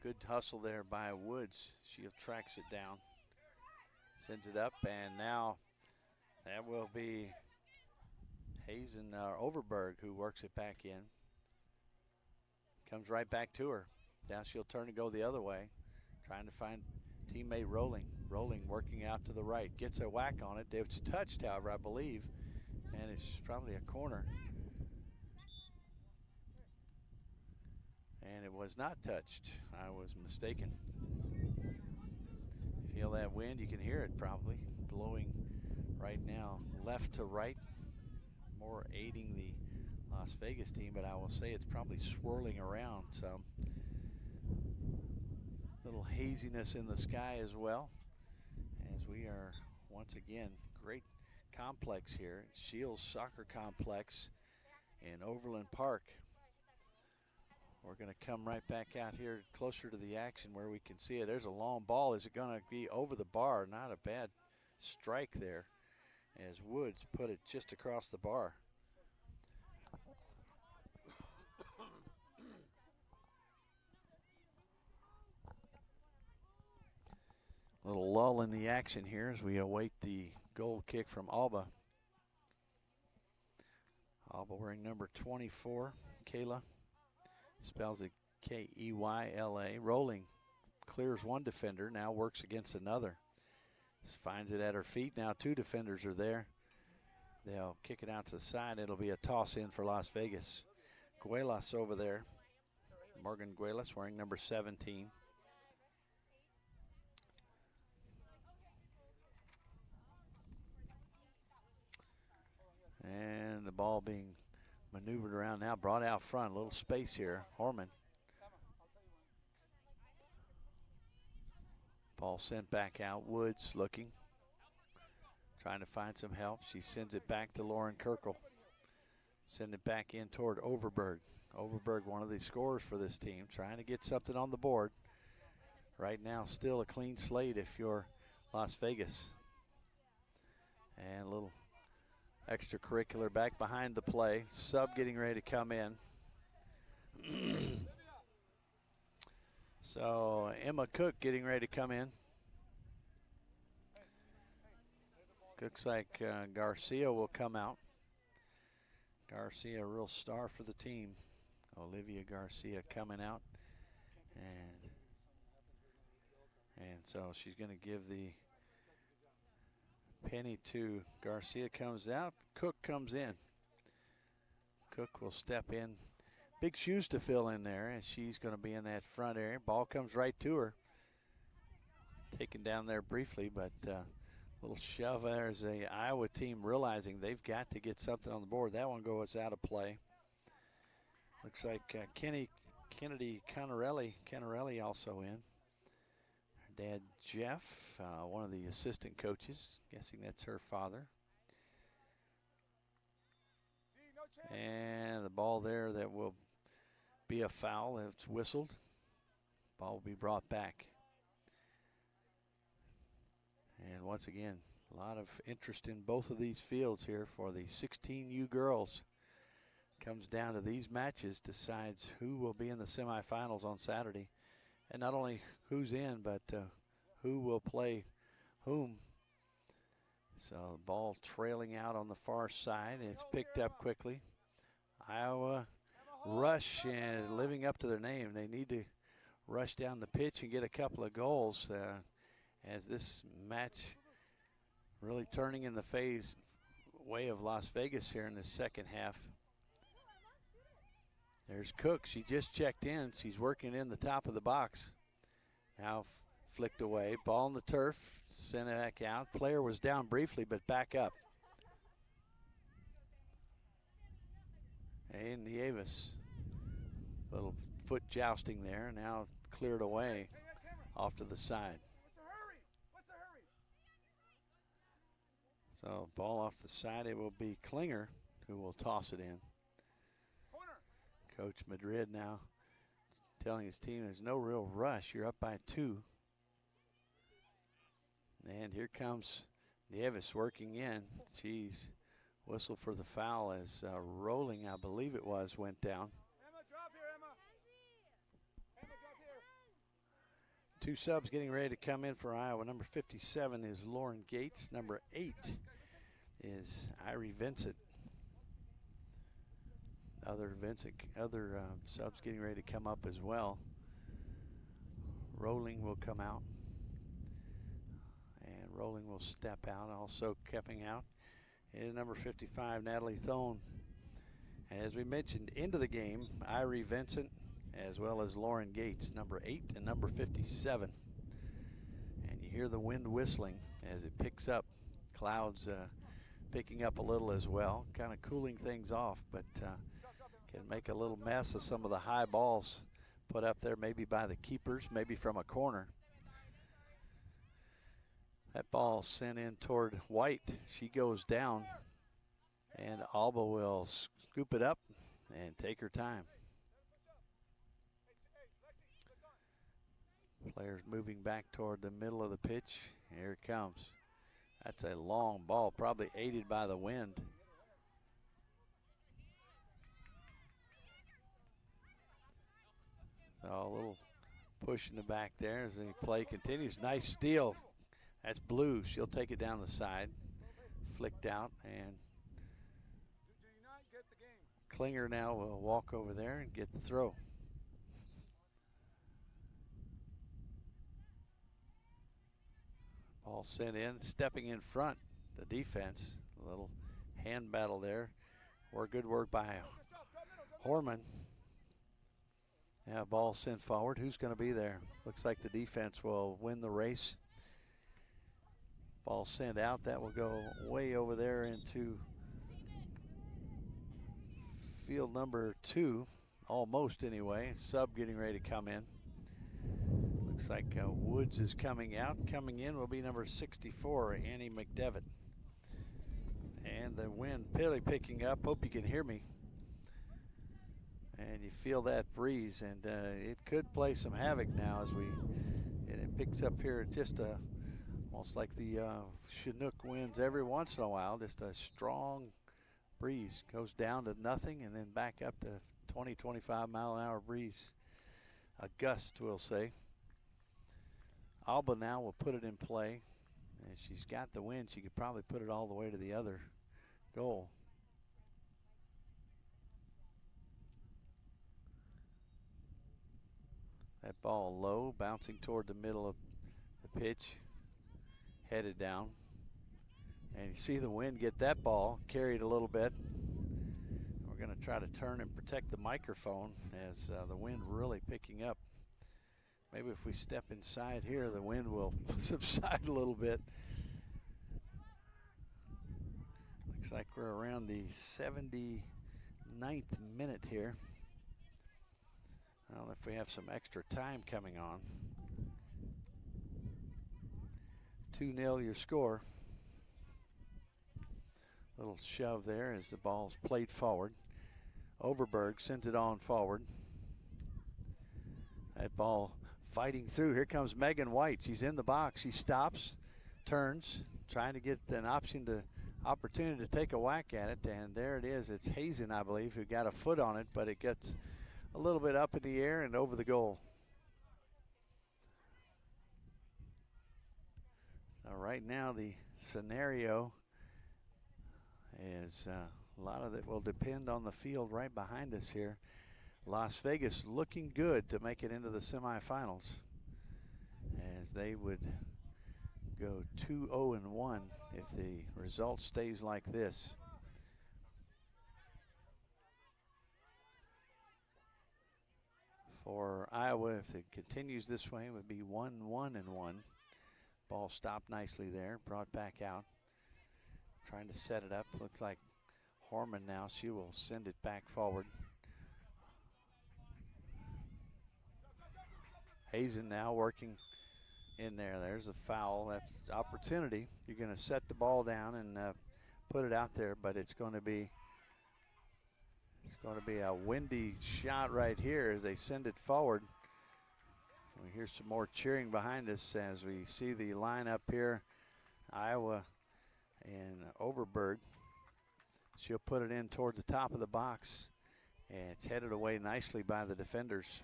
Good hustle there by Woods. She tracks it down, sends it up, and now that will be Hazen Overberg who works it back in. Comes right back to her. Now she'll turn and go the other way, trying to find teammate Rolling. Rolling working out to the right. Gets a whack on it. It's touched, however, I believe, and it's probably a corner. And it was not touched. I was mistaken. Feel that wind? You can hear it probably blowing right now, left to right, more aiding the Las Vegas team, but I will say it's probably swirling around some. Little haziness in the sky as well, as we are once again, great complex here. Shields Soccer Complex in Overland Park. We're going to come right back out here closer to the action where we can see it. There's a long ball. Is it going to be over the bar? Not a bad strike there as Woods put it just across the bar. Little lull in the action here as we await the goal kick from Alba. Alba wearing number 24, Kayla. Spells it K-E-Y-L-A. Rolling, clears one defender, now works against another. Finds it at her feet. Now two defenders are there. They'll kick it out to the side. It'll be a toss in for Las Vegas. Guelas over there. Morgan Guelas wearing number 17. And the ball being maneuvered around now, brought out front, a little space here. Hormann. Ball sent back out. Woods looking, trying to find some help. She sends it back to Lauren Kirkle. Send it back in toward Overberg. Overberg, one of the scorers for this team, trying to get something on the board. Right now, still a clean slate if you're Las Vegas. And a little extracurricular back behind the play. Sub getting ready to come in. So Emma Cook getting ready to come in. Looks like Garcia will come out. Garcia, a real star for the team. Olivia Garcia coming out. And so she's going to give the penny to Garcia. Comes out. Cook comes in. Cook will step in. Big shoes to fill in there, and she's going to be in that front area. Ball comes right to her. Taken down there briefly, but little shove. There's a Iowa team realizing they've got to get something on the board. That one goes out of play. Looks like Kennedy Canarelli also in. Her dad, Jeff, one of the assistant coaches. Guessing that's her father. And the ball there that will be a foul. It's whistled. Ball will be brought back. And once again, a lot of interest in both of these fields here for the 16U girls. Comes down to these matches, decides who will be in the semifinals on Saturday. And not only who's in, but who will play whom. So the ball trailing out on the far side. It's picked up quickly. Iowa rush and living up to their name. They need to rush down the pitch and get a couple of goals as this match really turning in the way of Las Vegas here in the second half. There's Cook. She just checked in. She's working in the top of the box. Now flicked away. Ball on the turf. Sent it back out. Player was down briefly, but back up. And Nieves Little foot jousting there, now cleared away off to the side. So ball off the side, it will be Klinger who will toss it in. Coach Madrid now telling his team there's no real rush. You're up by 2. And here comes Nieves working in. She's whistled for the foul as Rolling, I believe it was, went down. Two subs getting ready to come in for Iowa. Number 57 is Lauren Gates. Number 8 is Irie Vincent. Other subs getting ready to come up as well. Rolling will come out. And Rolling will step out. Also stepping out is number 55, Natalie Thone. As we mentioned, into the game, Irie Vincent as well as Lauren Gates, number 8 and number 57. And you hear the wind whistling as it picks up. Clouds picking up a little as well, kind of cooling things off, but can make a little mess of some of the high balls put up there, maybe by the keepers, maybe from a corner. That ball sent in toward White. She goes down, and Alba will scoop it up and take her time. Players moving back toward the middle of the pitch. Here it comes. That's a long ball, probably aided by the wind. So a little push in the back there as the play continues. Nice steal. That's Blue. She'll take it down the side. Flicked out, and Klinger now will walk over there and get the throw. Ball sent in, stepping in front, the defense. A little hand battle there. Or good work by Hormann. Yeah, ball sent forward. Who's going to be there? Looks like the defense will win the race. Ball sent out. That will go way over there into field number 2. Almost anyway. Sub getting ready to come in. Looks like Woods is coming out. Coming in will be number 64, Annie McDevitt. And the wind really picking up. Hope you can hear me. And you feel that breeze, and it could play some havoc now and it picks up here just almost like the Chinook winds every once in a while. Just a strong breeze. Goes down to nothing and then back up to 20, 25 mile an hour breeze. A gust, we'll say. Alba now will put it in play. And she's got the wind. She could probably put it all the way to the other goal. That ball low, bouncing toward the middle of the pitch, headed down. And you see the wind get that ball carried a little bit. We're going to try to turn and protect the microphone as the wind really picking up. Maybe if we step inside here, the wind will subside a little bit. Looks like we're around the 79th minute here. I don't know if we have some extra time coming on. 2-0 your score. Little shove there as the ball's played forward. Overberg sends it on forward. That ball fighting through. Here comes Megan White. She's in the box. She stops, turns, trying to get an opportunity to take a whack at it. And there it is. It's Hazen, I believe, who got a foot on it, but it gets a little bit up in the air and over the goal. So right now the scenario is a lot of it will depend on the field right behind us here. Las Vegas looking good to make it into the semifinals, as they would go 2-0-1 if the result stays like this. For Iowa, if it continues this way, it would be 1-1-1. Ball stopped nicely there, brought back out. Trying to set it up. Looks like Hormann now. She will send it back forward. Hazen now working in there. There's a foul. That's opportunity. You're going to set the ball down and put it out there, but it's going to be a windy shot right here as they send it forward. We hear some more cheering behind us as we see the lineup here. Iowa and Overberg. She'll put it in towards the top of the box, and it's headed away nicely by the defenders.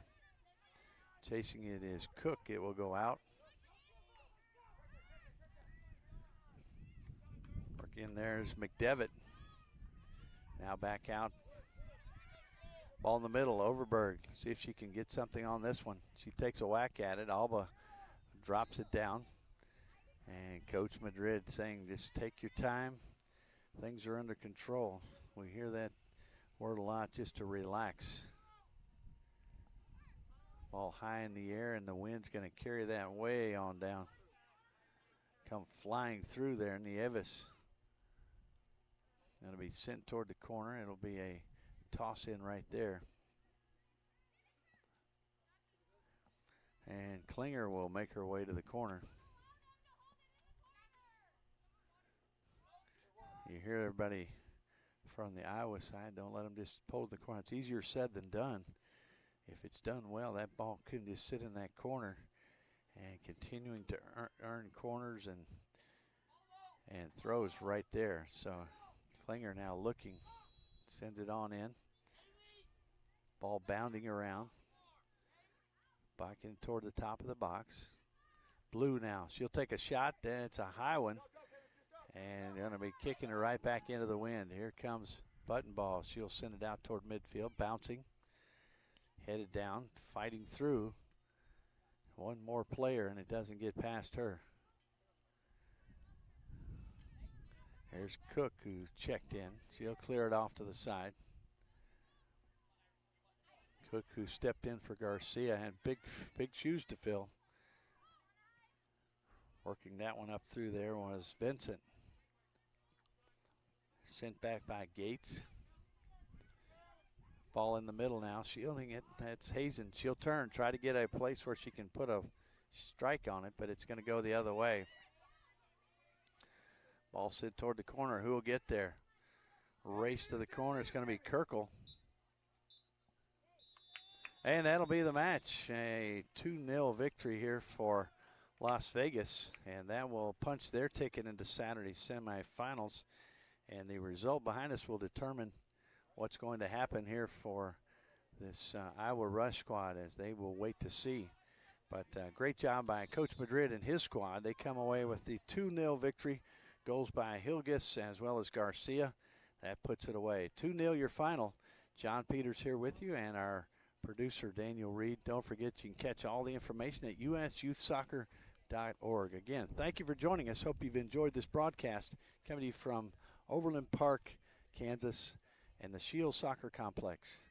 Chasing it is Cook. It will go out. Work in there is McDevitt. Now back out. Ball in the middle, Overberg. See if she can get something on this one. She takes a whack at it. Alba drops it down. And Coach Madrid saying, just take your time. Things are under control. We hear that word a lot, just to relax. Ball high in the air, and the wind's going to carry that way on down. Come flying through there, Nieves. Going to be sent toward the corner. It'll be a toss in right there. And Klinger will make her way to the corner. You hear everybody from the Iowa side, don't let them just pull the corner. It's easier said than done. If it's done well, that ball couldn't just sit in that corner. And continuing to earn corners and throws right there. So Klinger now looking, sends it on in. Ball bounding around. Back in toward the top of the box. Blue now, she'll take a shot, then it's a high one. And going to be kicking her right back into the wind. Here comes Button Ball. She'll send it out toward midfield, bouncing. Headed down, fighting through. One more player, and it doesn't get past her. Here's Cook, who checked in. She'll clear it off to the side. Cook, who stepped in for Garcia, had big shoes to fill. Working that one up through there was Vincent. Sent back by Gates. Ball in the middle now, shielding it. That's Hazen. She'll turn, try to get a place where she can put a strike on it, but it's going to go the other way. Ball sent toward the corner. Who will get there? Race to the corner. It's going to be Kirkle. And that'll be the match. A 2-0 victory here for Las Vegas, and that will punch their ticket into Saturday's semifinals. And the result behind us will determine what's going to happen here for this Iowa Rush squad, as they will wait to see. But great job by Coach Madrid and his squad. They come away with the 2-0 victory. Goals by Ilgaz as well as Garcia. That puts it away. 2-0 your final. John Peters here with you, and our producer Daniel Reed. Don't forget, you can catch all the information at usyouthsoccer.org. Again, thank you for joining us. Hope you've enjoyed this broadcast coming to you from Overland Park, Kansas, and the Shield Soccer Complex.